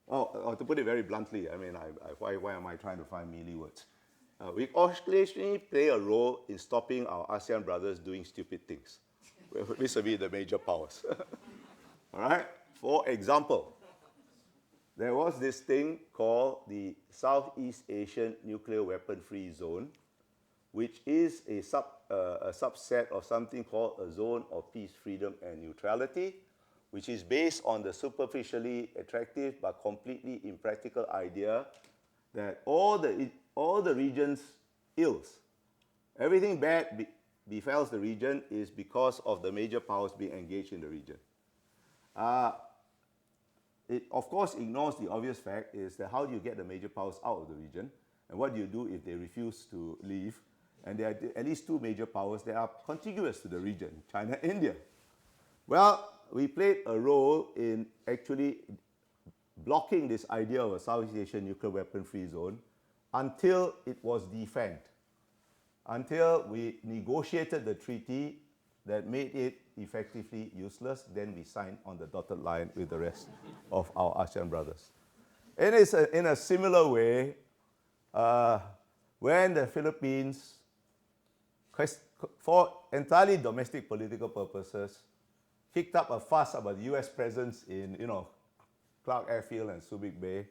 or to put it very bluntly, I mean, why am I trying to find mealy words? We occasionally play a role in stopping our ASEAN brothers doing stupid things vis-a-vis the major powers. All right? For example, there was this thing called the Southeast Asian Nuclear Weapon-Free Zone, which is a subset of something called a Zone of Peace, Freedom, and Neutrality, which is based on the superficially attractive but completely impractical idea that all the region's ills, everything bad befalls the region is because of the major powers being engaged in the region. It, of course, ignores the obvious fact is that how do you get the major powers out of the region, and what do you do if they refuse to leave? And there are at least two major powers that are contiguous to the region, China and India. Well, we played a role in actually blocking this idea of a Southeast Asian nuclear weapon-free zone until it was defanged, until we negotiated the treaty that made it effectively useless. Then we signed on the dotted line with the rest of our ASEAN brothers. And it's in a similar way, when the Philippines, for entirely domestic political purposes, kicked up a fuss about the US presence in, Clark Airfield and Subic Bay,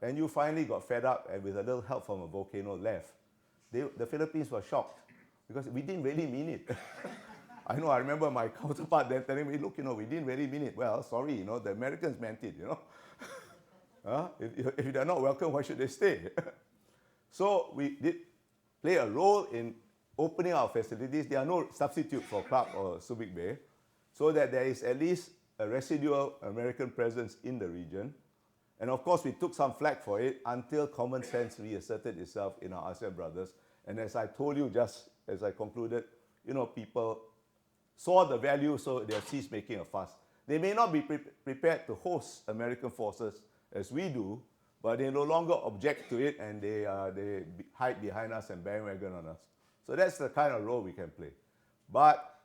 and you finally got fed up and with a little help from a volcano left. The Philippines were shocked because we didn't really mean it. I remember my counterpart then telling me, look, we didn't really mean it. Well, sorry, the Americans meant it, If they're not welcome, why should they stay? So we did play a role in opening our facilities. There are no substitute for Clark or Subic Bay, so that there is at least a residual American presence in the region. And of course, we took some flack for it until common sense reasserted itself in our ASEAN brothers. And as I told you just as I concluded, people saw the value, so they have ceased making a fuss. They may not be prepared to host American forces as we do, but they no longer object to it, and they hide behind us and bandwagon on us. So that's the kind of role we can play. But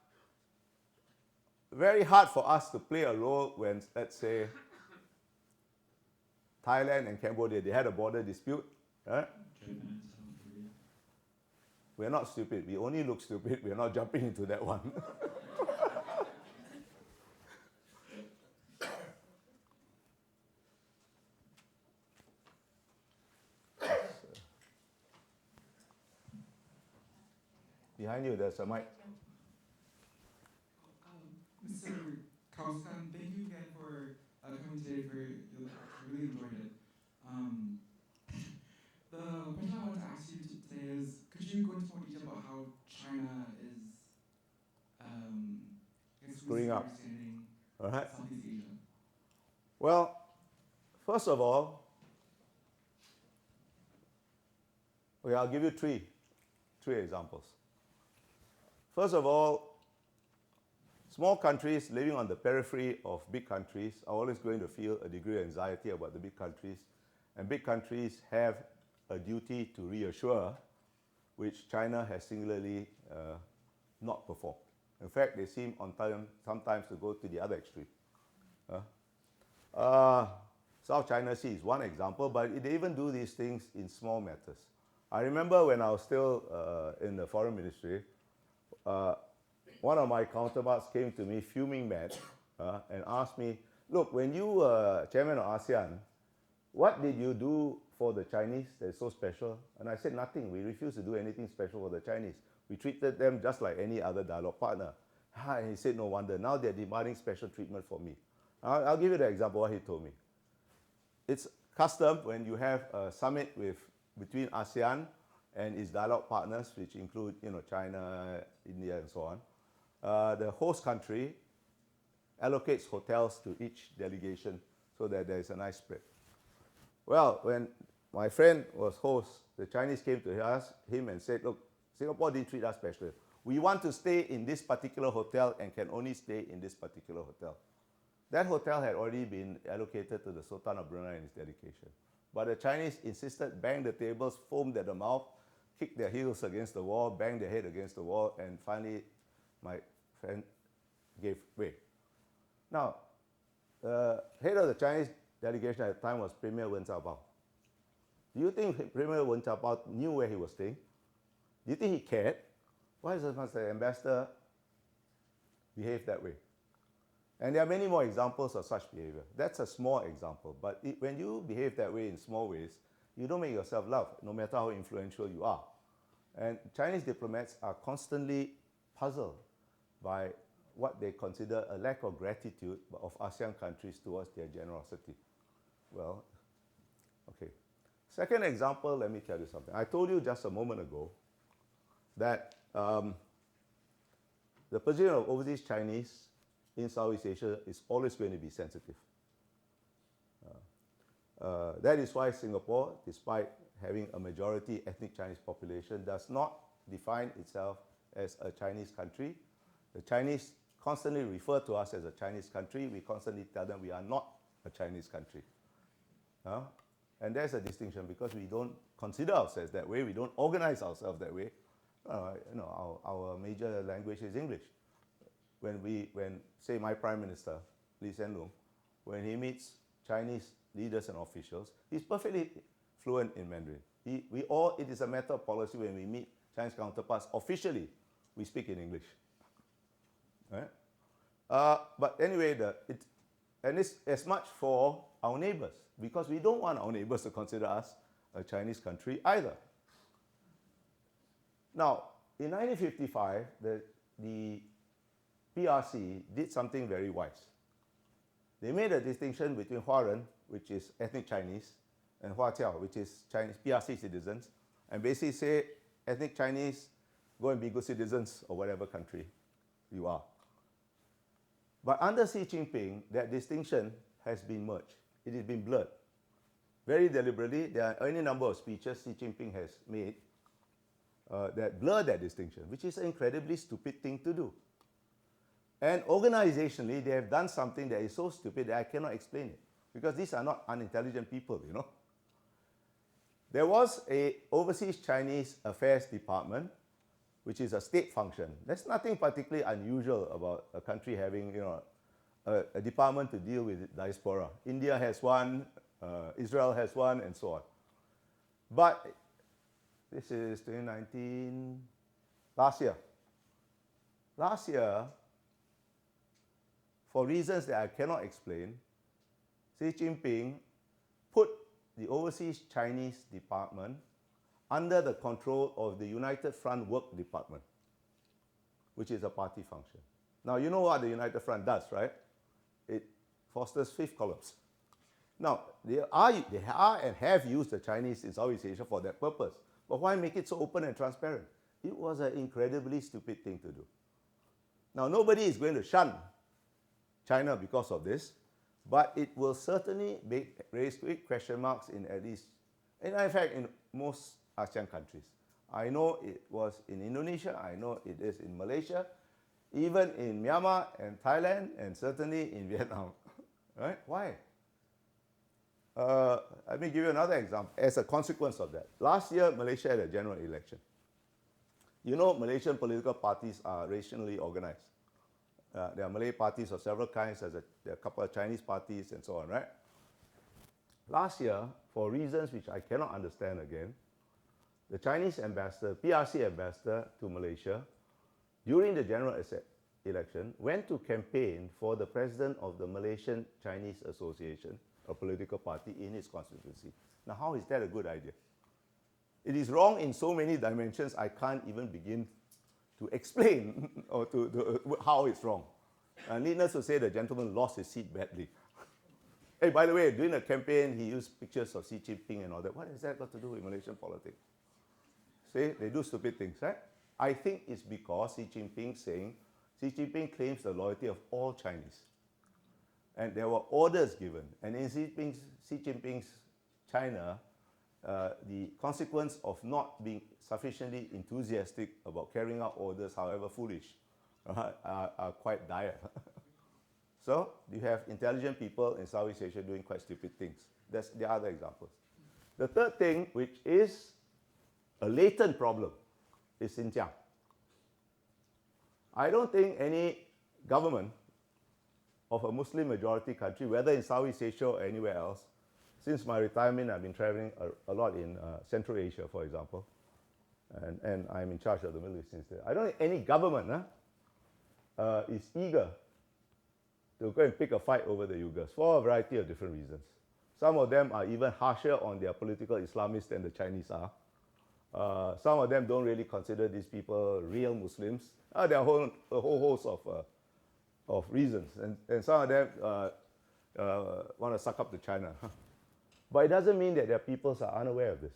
very hard for us to play a role when, let's say, Thailand and Cambodia, they had a border dispute. Right? Japan and South Korea. We're not stupid. We only look stupid. We're not jumping into that one. Behind you, there's a mic. Mr. Kausikan, thank you again for coming today for your lecture. I really enjoyed it. The question I wanted to ask you today is, could you go into more detail about how China is Screwing up. understanding All right. Southeast Asia? Well, first of all, I'll give you three examples. First of all, small countries living on the periphery of big countries are always going to feel a degree of anxiety about the big countries, and big countries have a duty to reassure, which China has singularly not performed. In fact, they seem sometimes to go to the other extreme. South China Sea is one example, but they even do these things in small matters. I remember when I was still in the foreign ministry, one of my counterparts came to me fuming mad and asked me, look, when you were chairman of ASEAN, what did you do for the Chinese that's so special? And I said, nothing. We refused to do anything special for the Chinese. We treated them just like any other dialogue partner. And he said, no wonder. Now they're demanding special treatment for me. I'll give you the example of what he told me. It's custom when you have a summit between ASEAN and its dialogue partners, which include China, India, and so on. The host country allocates hotels to each delegation so that there's a nice spread. Well, when my friend was host, the Chinese came to him and said, look, Singapore didn't treat us specially. We want to stay in this particular hotel and can only stay in this particular hotel. That hotel had already been allocated to the Sultan of Brunei in his dedication. But the Chinese insisted, banged the tables, foamed at the mouth, kicked their heels against the wall, banged their head against the wall, and finally my friend gave way. Now, the head of the Chinese delegation at the time was Premier Wen Jiabao. Do you think Premier Wen Jiabao knew where he was staying? Do you think he cared? Why must the ambassador behave that way? And there are many more examples of such behavior. That's a small example, but when you behave that way in small ways, you don't make yourself loved, no matter how influential you are. And Chinese diplomats are constantly puzzled by what they consider a lack of gratitude of ASEAN countries towards their generosity. Well, okay. Second example, let me tell you something. I told you just a moment ago that the position of overseas Chinese in Southeast Asia is always going to be sensitive. That is why Singapore, despite having a majority ethnic Chinese population, does not define itself as a Chinese country. The Chinese constantly refer to us as a Chinese country. We constantly tell them we are not a Chinese country. And there's a distinction because we don't consider ourselves that way. We don't organize ourselves that way. Our major language is English. When say my Prime Minister, Lee Hsien Loong, when he meets Chinese leaders and officials, he's perfectly fluent in Mandarin. It is a matter of policy when we meet Chinese counterparts officially, we speak in English. Right? But anyway, and it's as much for our neighbors, because we don't want our neighbors to consider us a Chinese country either. Now, in 1955, the PRC did something very wise. They made a distinction between Huaren, which is ethnic Chinese, and Huaqiao, which is Chinese PRC citizens, and basically say, ethnic Chinese, go and be good citizens of whatever country you are. But under Xi Jinping, that distinction has been merged. It has been blurred. Very deliberately, there are any number of speeches Xi Jinping has made that blur that distinction, which is an incredibly stupid thing to do. And organizationally, they have done something that is so stupid that I cannot explain it, because these are not unintelligent people, There was an overseas Chinese affairs department, which is a state function. There's nothing particularly unusual about a country having, a department to deal with diaspora. India has one, Israel has one, and so on. But this is 2019, last year. Last year, for reasons that I cannot explain, Xi Jinping put the Overseas Chinese Department under the control of the United Front Work Department, which is a party function. Now, you know what the United Front does, right? It fosters fifth columns. Now, they are and have used the Chinese in Southeast Asia for that purpose. But why make it so open and transparent? It was an incredibly stupid thing to do. Now, nobody is going to shun China because of this, but it will certainly raise big question marks in at least, and in fact, in most ASEAN countries. I know it was in Indonesia, I know it is in Malaysia, even in Myanmar and Thailand, and certainly in Vietnam. Right? Why? Let me give you another example. As a consequence of that, last year Malaysia had a general election. You know, Malaysian political parties are racially organized. There are Malay parties of several kinds, there are a couple of Chinese parties and so on, right? Last year, for reasons which I cannot understand again, the Chinese ambassador, PRC ambassador to Malaysia, during the general election, went to campaign for the president of the Malaysian Chinese Association, a political party in his constituency. Now, how is that a good idea? It is wrong in so many dimensions, I can't even begin to explain or how it's wrong. Needless to say, the gentleman lost his seat badly. Hey, by the way, during the campaign, he used pictures of Xi Jinping and all that. What has that got to do with Malaysian politics? See, they do stupid things, right? I think it's because Xi Jinping claims the loyalty of all Chinese. And there were orders given. And in Xi Jinping's China, the consequence of not being sufficiently enthusiastic about carrying out orders, however foolish, are quite dire. So you have intelligent people in Southeast Asia doing quite stupid things. That's the other examples. The third thing, which is a latent problem, is Xinjiang. I don't think any government of a Muslim majority country, whether in Southeast Asia or anywhere else, since my retirement, I've been traveling a lot in Central Asia, for example, and I'm in charge of the Middle East since then. I don't think any government is eager to go and pick a fight over the Uyghurs for a variety of different reasons. Some of them are even harsher on their political Islamists than the Chinese are. Some of them don't really consider these people real Muslims. There are a whole host of reasons, and some of them want to suck up to China. But it doesn't mean that their peoples are unaware of this.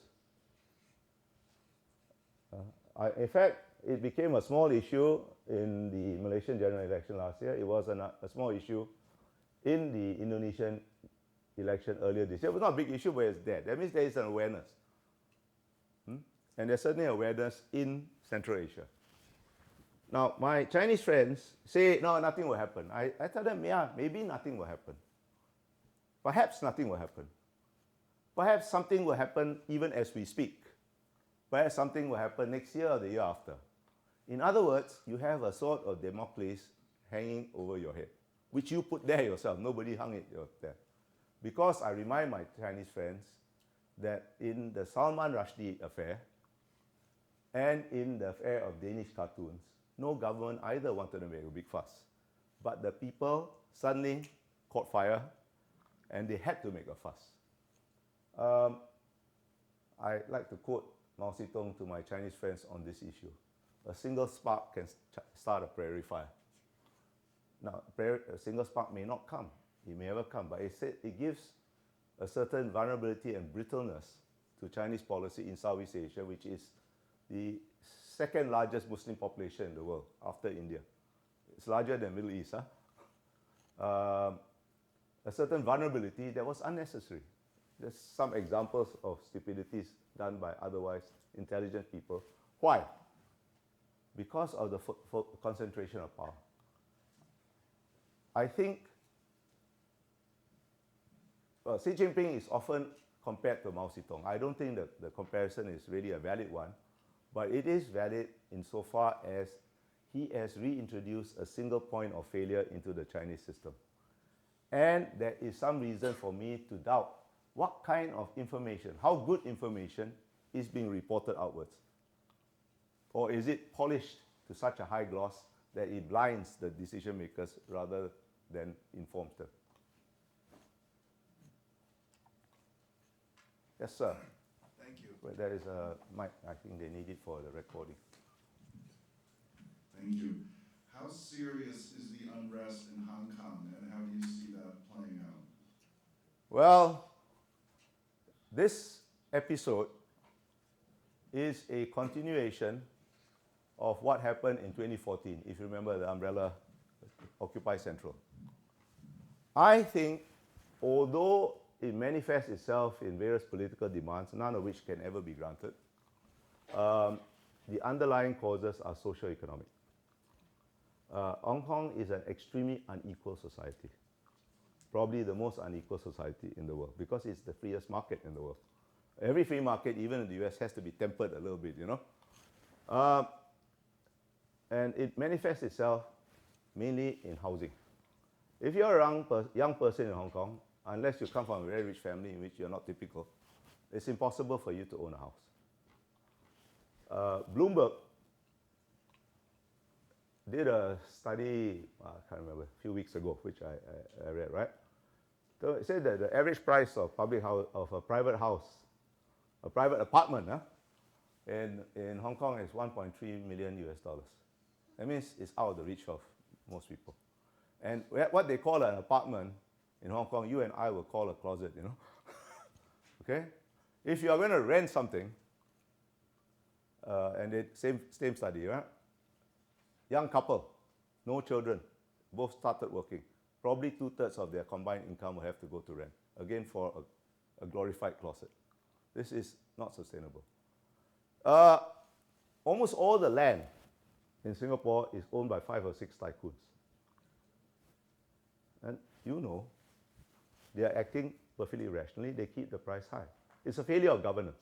In fact, it became a small issue in the Malaysian general election last year. It was a small issue in the Indonesian election earlier this year. It was not a big issue, but it's there. That means there is an awareness. And there's certainly awareness in Central Asia. Now, my Chinese friends say, no, nothing will happen. I tell them, yeah, maybe nothing will happen. Perhaps nothing will happen. Perhaps something will happen even as we speak. Perhaps something will happen next year or the year after. In other words, you have a sort of Damocles hanging over your head, which you put there yourself. Nobody hung it there. Because I remind my Chinese friends that in the Salman Rushdie affair and in the affair of Danish cartoons, no government either wanted to make a big fuss. But the people suddenly caught fire and they had to make a fuss. I like to quote Mao Zedong to my Chinese friends on this issue. A single spark can start a prairie fire. Now, a single spark may not come. It may never come, but it gives a certain vulnerability and brittleness to Chinese policy in Southeast Asia, which is the second largest Muslim population in the world after India. It's larger than the Middle East. A certain vulnerability that was unnecessary. There's some examples of stupidities done by otherwise intelligent people. Why? Because of the concentration of power. I think Xi Jinping is often compared to Mao Zedong. I don't think that the comparison is really a valid one, but it is valid insofar as he has reintroduced a single point of failure into the Chinese system. And there is some reason for me to doubt what kind of information, how good information is being reported outwards. Or is it polished to such a high gloss that it blinds the decision makers rather than informs them? Yes, sir. Thank you. Well, there is a mic. I think they need it for the recording. Thank you. How serious is the unrest in Hong Kong, and how do you see that playing out? Well, this episode is a continuation of what happened in 2014, if you remember the umbrella Occupy Central. I think, although it manifests itself in various political demands, none of which can ever be granted, the underlying causes are socio-economic. Hong Kong is an extremely unequal society, probably the most unequal society in the world, because it's the freest market in the world. Every free market, even in the US, has to be tempered a little bit, you know. And it manifests itself mainly in housing. If you're a young person in Hong Kong, unless you come from a very rich family in which you're not typical, it's impossible for you to own a house. Bloomberg did a study, I can't remember, a few weeks ago, which I read, right? So it said that the average price of of a private house, a private apartment, in Hong Kong is 1.3 million US dollars. That means it's out of the reach of most people. And what they call an apartment in Hong Kong, you and I will call a closet, you know. Okay? If you are going to rent something, and same study, right? Young couple, no children, both started working. Probably 2/3 of their combined income will have to go to rent. Again, for a glorified closet. This is not sustainable. Almost all the land in Singapore is owned by 5 or 6 tycoons. And you know, they are acting perfectly rationally. They keep the price high. It's a failure of governance.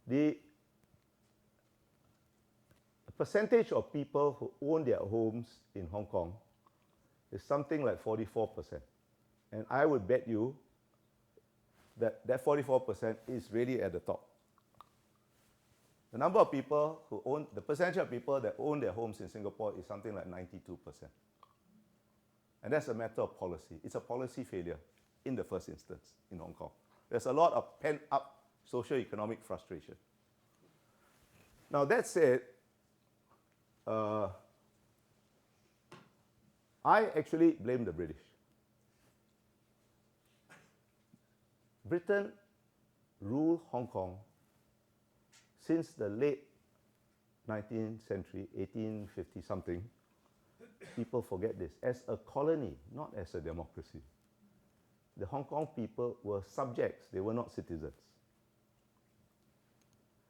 The percentage of people who own their homes in Hong Kong is something like 44%. And I would bet you that that 44% is really at the top. The number of people who own, the percentage of people that own their homes in Singapore is something like 92%. And that's a matter of policy. It's a policy failure in the first instance in Hong Kong. There's a lot of pent-up socio-economic frustration. Now that said, I actually blame the British. Britain ruled Hong Kong since the late 19th century, 1850 something. People forget this, as a colony, not as a democracy. The Hong Kong people were subjects, they were not citizens.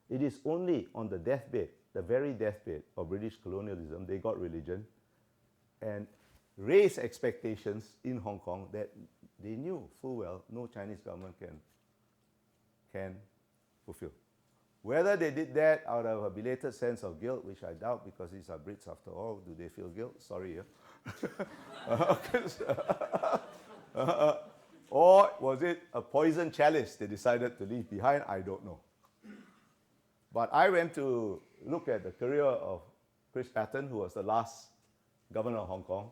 It is only on the deathbed, the very deathbed of British colonialism, they got religion and raised expectations in Hong Kong that they knew full well no Chinese government can fulfill. Whether they did that out of a belated sense of guilt, which I doubt because these are Brits after all, do they feel guilt? Sorry. Or was it a poison chalice they decided to leave behind? I don't know. But I went to look at the career of Chris Patten, who was the last governor of Hong Kong,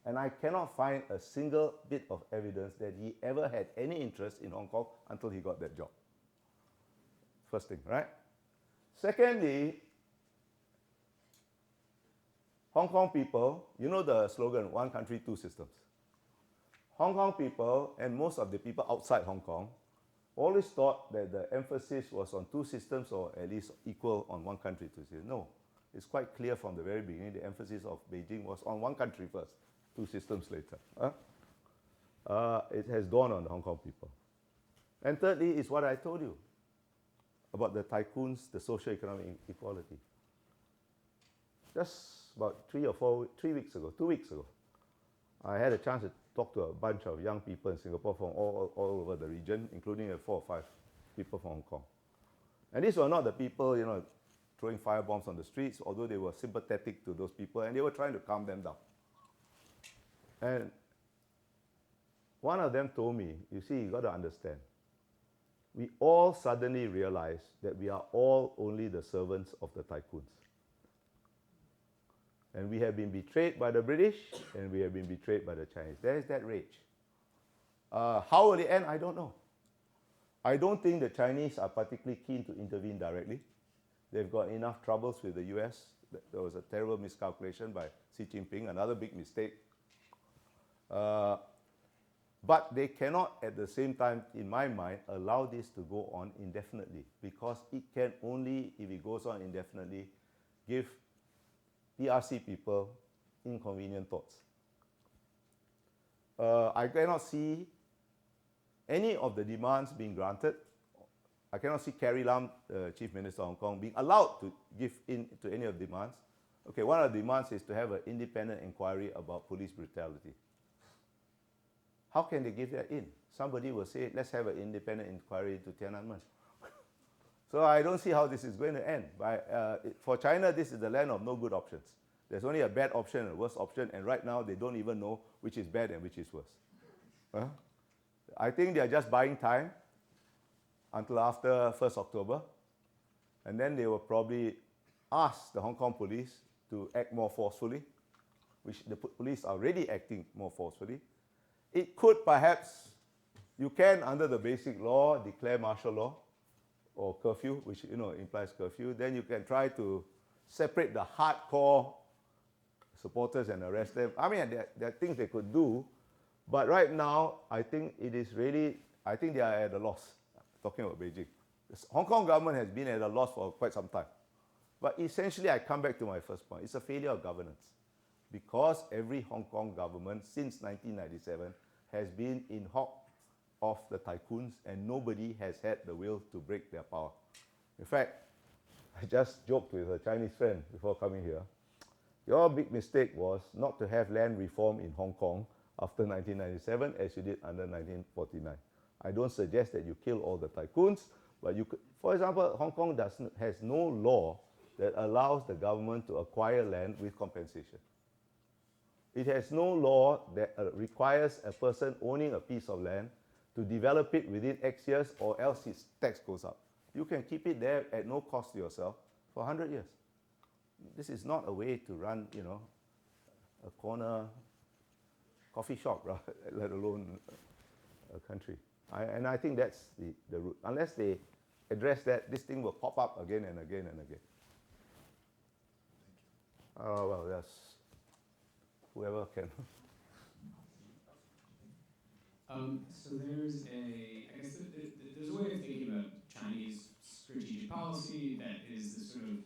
and I cannot find a single bit of evidence that he ever had any interest in Hong Kong until he got that job. First thing, right? Secondly, Hong Kong people, you know the slogan, one country, two systems. Hong Kong people, and most of the people outside Hong Kong, always thought that the emphasis was on two systems or at least equal on one country, two systems. No, it's quite clear from the very beginning the emphasis of Beijing was on one country first, two systems later. It has dawned on the Hong Kong people. And thirdly is what I told you about the tycoons, the socio-economic inequality. Just about 2 weeks ago, I had a chance to talk to a bunch of young people in Singapore from all over the region, including 4 or 5 people from Hong Kong. And these were not the people, you know, throwing firebombs on the streets, although they were sympathetic to those people, and they were trying to calm them down. And one of them told me, you see, you got to understand, we all suddenly realized that we are all only the servants of the tycoons. And we have been betrayed by the British, and we have been betrayed by the Chinese. There is that rage. How will it end? I don't know. I don't think the Chinese are particularly keen to intervene directly. They've got enough troubles with the US. There was a terrible miscalculation by Xi Jinping, another big mistake. But they cannot, at the same time, in my mind, allow this to go on indefinitely, because it can only, if it goes on indefinitely, give PRC people inconvenient thoughts. I cannot see any of the demands being granted. I cannot see Carrie Lam, the Chief Minister of Hong Kong, being allowed to give in to any of the demands. Okay, one of the demands is to have an independent inquiry about police brutality. How can they give that in? Somebody will say, let's have an independent inquiry into Tiananmen. So I don't see how this is going to end. For China, this is the land of no good options. There's only a bad option and a worse option, and right now they don't even know which is bad and which is worse. I think they're just buying time until after 1st October, and then they will probably ask the Hong Kong police to act more forcefully, which the police are already acting more forcefully. It could perhaps, you can under the basic law declare martial law or curfew, which implies curfew. Then you can try to separate the hardcore supporters and arrest them. I mean, there are things they could do, but right now, I think it is really, I think they are at a loss, talking about Beijing. The Hong Kong government has been at a loss for quite some time. But essentially, I come back to my first point. It's a failure of governance. Because every Hong Kong government since 1997 has been in hock of the tycoons and nobody has had the will to break their power. In fact, I just joked with a Chinese friend before coming here. Your big mistake was not to have land reform in Hong Kong after 1997 as you did under 1949. I don't suggest that you kill all the tycoons, but you could, for example, Hong Kong has no law that allows the government to acquire land with compensation. It has no law that requires a person owning a piece of land to develop it within X years or else its tax goes up. You can keep it there at no cost to yourself for 100 years. This is not a way to run, a corner coffee shop, let alone a country. And I think that's the root. Unless they address that, this thing will pop up again and again and again. Well, yes. Whoever can. So there's there's a way of thinking about Chinese strategic policy that is the sort of,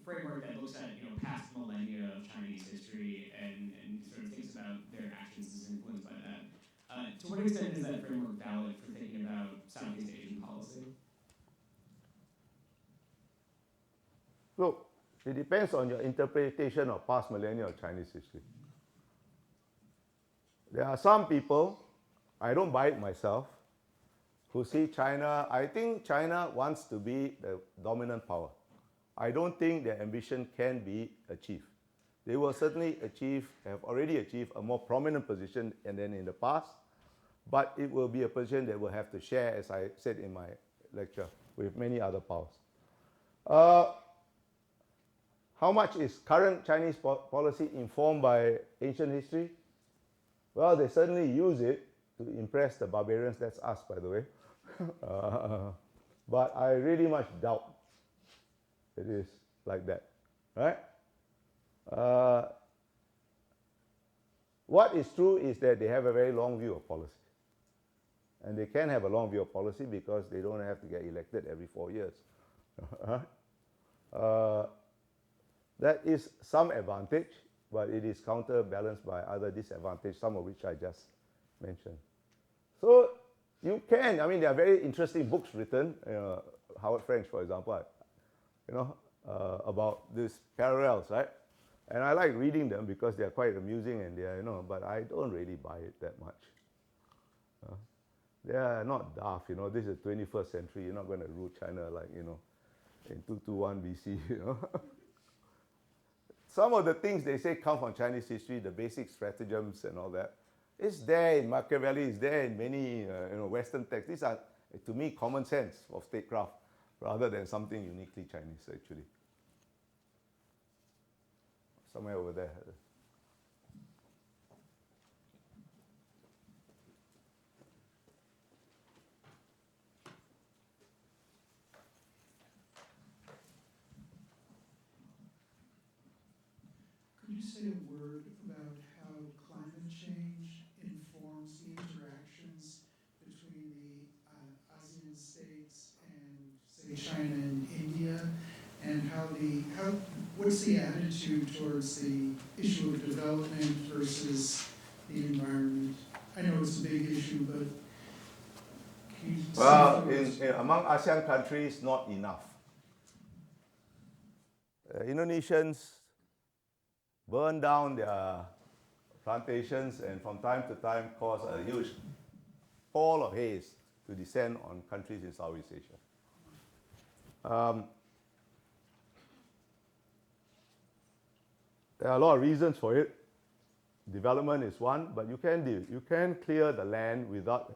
framework that looks at, past millennia of Chinese history and sort of thinks about their actions as influenced by that. To what extent is that framework valid for thinking about Southeast Asian policy? Look, it depends on your interpretation of past millennia of Chinese history. There are some people, I don't buy it myself, who see China, I think China wants to be the dominant power. I don't think their ambition can be achieved. They will certainly have already achieved a more prominent position than in the past, but it will be a position they will have to share, as I said in my lecture, with many other powers. How much is current Chinese policy informed by ancient history? Well, they certainly use it to impress the barbarians. That's us, by the way. But I really much doubt it is like that, right? What is true is that they have a very long view of policy. And they can have a long view of policy because they don't have to get elected every 4 years. That is some advantage, but it is counterbalanced by other disadvantages, some of which I just mentioned. So you can, there are very interesting books written, Howard French, for example, about these parallels, right? And I like reading them because they are quite amusing and they are, but I don't really buy it that much. They are not daft, this is the 21st century, you're not going to rule China like, in 221 BC, Some of the things they say come from Chinese history, the basic stratagems and all that. It's there in Machiavelli, it's there in many Western texts. These are, to me, common sense of statecraft rather than something uniquely Chinese, actually. Somewhere over there. Could you say a word about how climate change informs the interactions between the ASEAN states and, say, China and India, and what's the attitude towards the issue of development versus the environment? I know it's a big issue, but can you say among ASEAN countries, not enough. Indonesians burn down their plantations and from time to time cause a huge pall of haze to descend on countries in Southeast Asia. There are a lot of reasons for it. Development is one, but you can clear the land without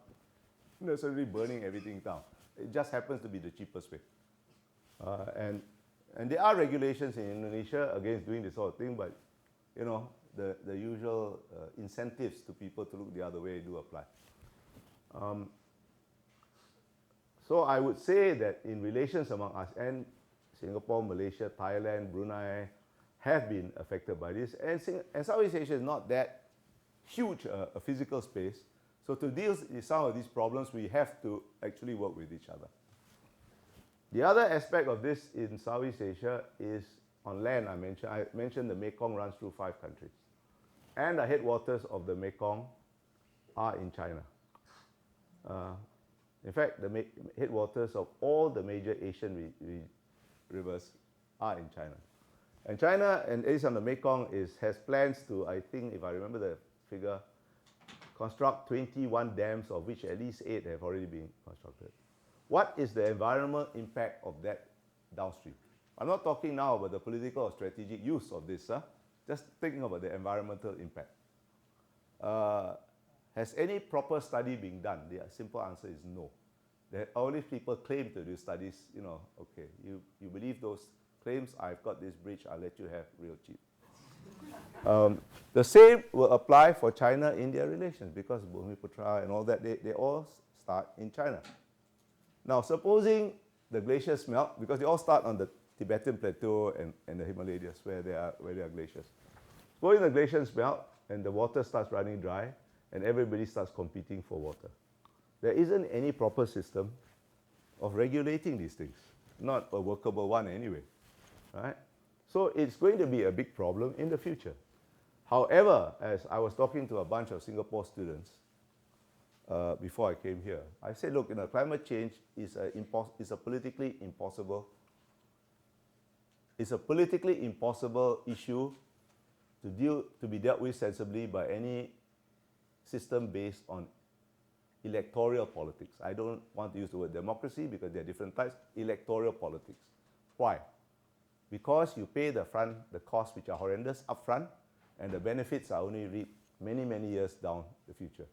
necessarily burning everything down. It just happens to be the cheapest way. And And there are regulations in Indonesia against doing this sort of thing, but you know, the usual incentives to people to look the other way do apply. So I would say that in relations among us and Singapore, Malaysia, Thailand, Brunei have been affected by this. And Southeast Asia is not that huge a physical space. So to deal with some of these problems, we have to actually work with each other. The other aspect of this in Southeast Asia is on land. I mentioned the Mekong runs through 5 countries. And the headwaters of the Mekong are in China. In fact, the headwaters of all the major Asian rivers are in China. And China, and at least on the Mekong, has plans to, I think, if I remember the figure, construct 21 dams, of which at least 8 have already been constructed. What is the environmental impact of that downstream? I'm not talking now about the political or strategic use of this, just thinking about the environmental impact. Has any proper study been done? The simple answer is no. All these people claim to do studies, you know, okay, you believe those claims, I've got this bridge, I'll let you have real cheap. The same will apply for China-India relations, because Bumiputra and all that, they all start in China. Now, supposing the glaciers melt, because they all start on the Tibetan Plateau and the Himalayas where there are glaciers. Supposing the glaciers melt and the water starts running dry and everybody starts competing for water. There isn't any proper system of regulating these things, not a workable one anyway, right? So it's going to be a big problem in the future. However, as I was talking to a bunch of Singapore students before I came here, I said, look, you know, climate change is a politically impossible issue to be dealt with sensibly by any system based on electoral politics. I don't want to use the word democracy because there are different types. Electoral politics. Why? Because you pay the costs which are horrendous up front, and the benefits are only reaped many, many years down the future.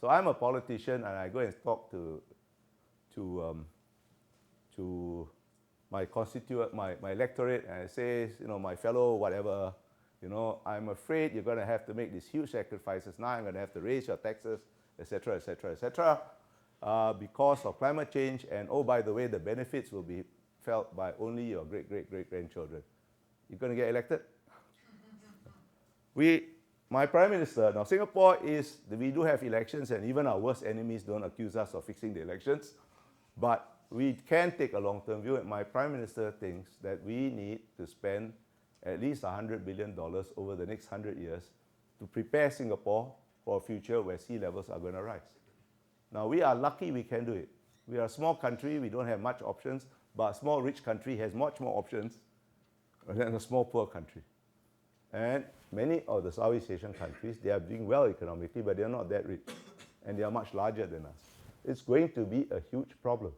So I'm a politician, and I go and talk to my constituent, my electorate, and I say, you know, my fellow whatever, you know, I'm afraid you're going to have to make these huge sacrifices. Now I'm going to have to raise your taxes, etc., etc., etc., because of climate change. And oh, by the way, the benefits will be felt by only your great-great-great-grandchildren. You're going to get elected? My Prime Minister, now Singapore we do have elections, and even our worst enemies don't accuse us of fixing the elections, but we can take a long-term view, and my Prime Minister thinks that we need to spend at least $100 billion over the next 100 years to prepare Singapore for a future where sea levels are going to rise. Now, we are lucky we can do it. We are a small country, we don't have much options, but a small rich country has much more options than a small poor country. And many of the Southeast Asian countries, they are doing well economically, but they are not that rich, and they are much larger than us. It's going to be a huge problem,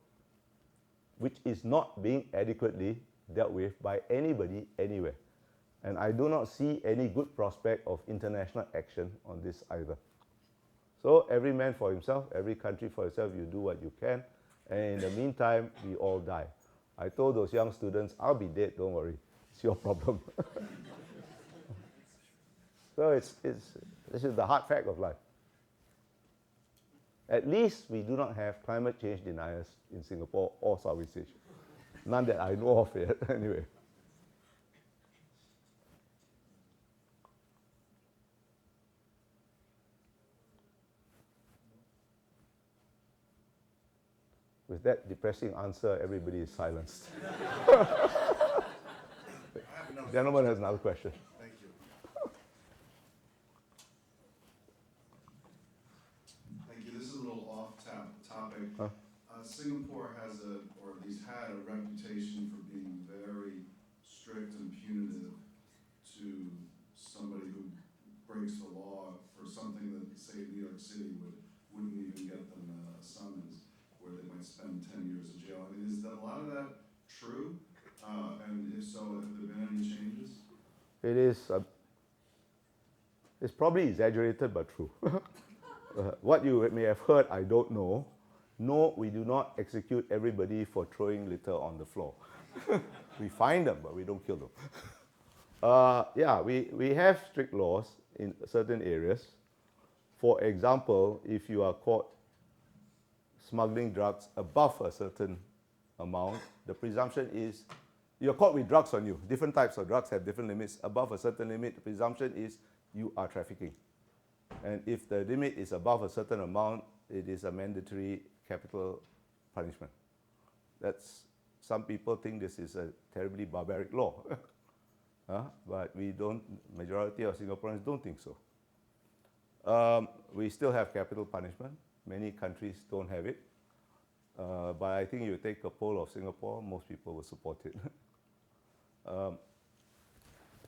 which is not being adequately dealt with by anybody anywhere. And I do not see any good prospect of international action on this either. So every man for himself, every country for itself, you do what you can, and in the meantime, we all die. I told those young students, I'll be dead, don't worry, it's your problem. So this is the hard fact of life. At least we do not have climate change deniers in Singapore or Southeast Asia. None that I know of yet, anyway. With that depressing answer, everybody is silenced. Gentleman has another question. Thank you. Thank you. This is a little off-topic. Huh? Singapore has or at least had a reputation for being very strict and punitive to somebody who breaks the law for something that, say, New York City wouldn't even get them a summons, where they might spend 10 years in jail. I mean, is that a lot of that true? And if so, have there been any changes? It is, it's probably exaggerated but true. What you may have heard, I don't know. No, we do not execute everybody for throwing litter on the floor. We find them, but we don't kill them. Yeah, we have strict laws in certain areas. For example, if you are caught smuggling drugs above a certain amount, the presumption is you're caught with drugs on you. Different types of drugs have different limits. Above a certain limit, the presumption is you are trafficking. And if the limit is above a certain amount, it is a mandatory capital punishment. Some people think this is a terribly barbaric law, but we don't, majority of Singaporeans don't think so. We still have capital punishment. Many countries don't have it. But I think you take a poll of Singapore, most people will support it.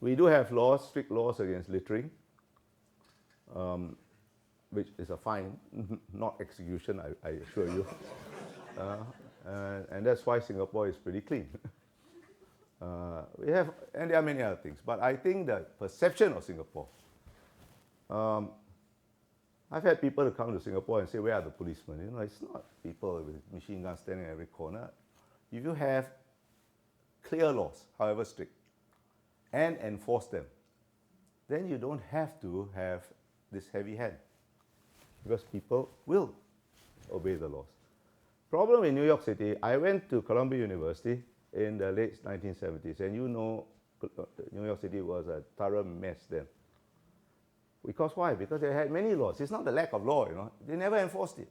We do have laws, strict laws against littering, which is a fine, not execution, I assure you. And that's why Singapore is pretty clean. And there are many other things, but I think the perception of Singapore, I've had people who come to Singapore and say, where are the policemen? You know, it's not people with machine guns standing at every corner. If you have clear laws, however strict, and enforce them, then you don't have to have this heavy hand, because people will obey the laws. Problem in New York City, I went to Columbia University in the late 1970s, and you know New York City was a thorough mess then. Because why? Because they had many laws. It's not the lack of law, you know. They never enforced it.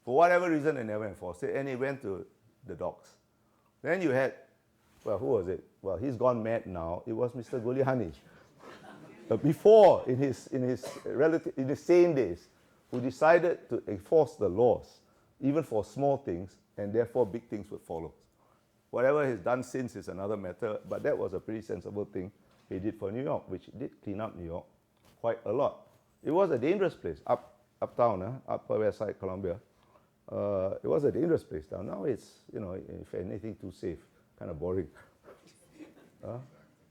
For whatever reason, they never enforced it, and it went to the docks. Then you had, well, who was it? Well, he's gone mad now. It was Mr. Giuliani. But before, in his sane days, who decided to enforce the laws, even for small things, and therefore big things would follow. Whatever he's done since is another matter, but that was a pretty sensible thing he did for New York, which did clean up New York quite a lot. It was a dangerous place, uptown, Upper West Side, Columbia. It was a dangerous place down. Now it's, you know, if anything, too safe, kind of boring.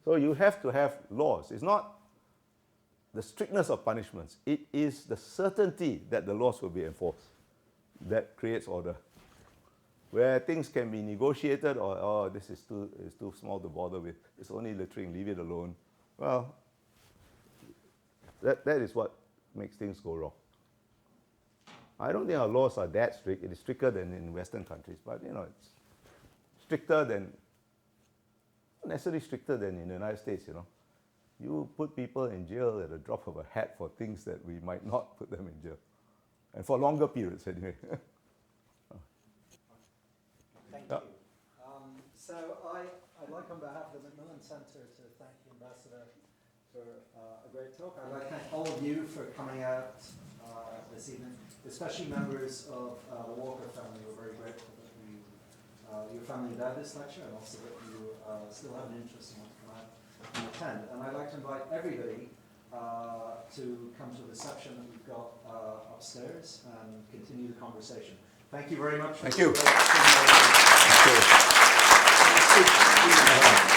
So you have to have laws. It's not the strictness of punishments. It is the certainty that the laws will be enforced that creates order. Where things can be negotiated, or, oh, this is too small to bother with. It's only littering, leave it alone. Well, that is what makes things go wrong. I don't think our laws are that strict. It is stricter than in Western countries, but you know, it's stricter than, not necessarily stricter than in the United States, you know. You put people in jail at a drop of a hat for things that we might not put them in jail. And for longer periods anyway. Thank you. So I'd like on behalf of the Macmillan Centre to thank the Ambassador for a great talk. I'd like to thank all of you for coming out this evening, especially members of the Walker family. We're very grateful that your family endowed this lecture, and also that you still have an interest and want to come out and attend. And I'd like to invite everybody to come to the reception that we've got upstairs and continue the conversation. Thank you very much. Thank you. Thank you.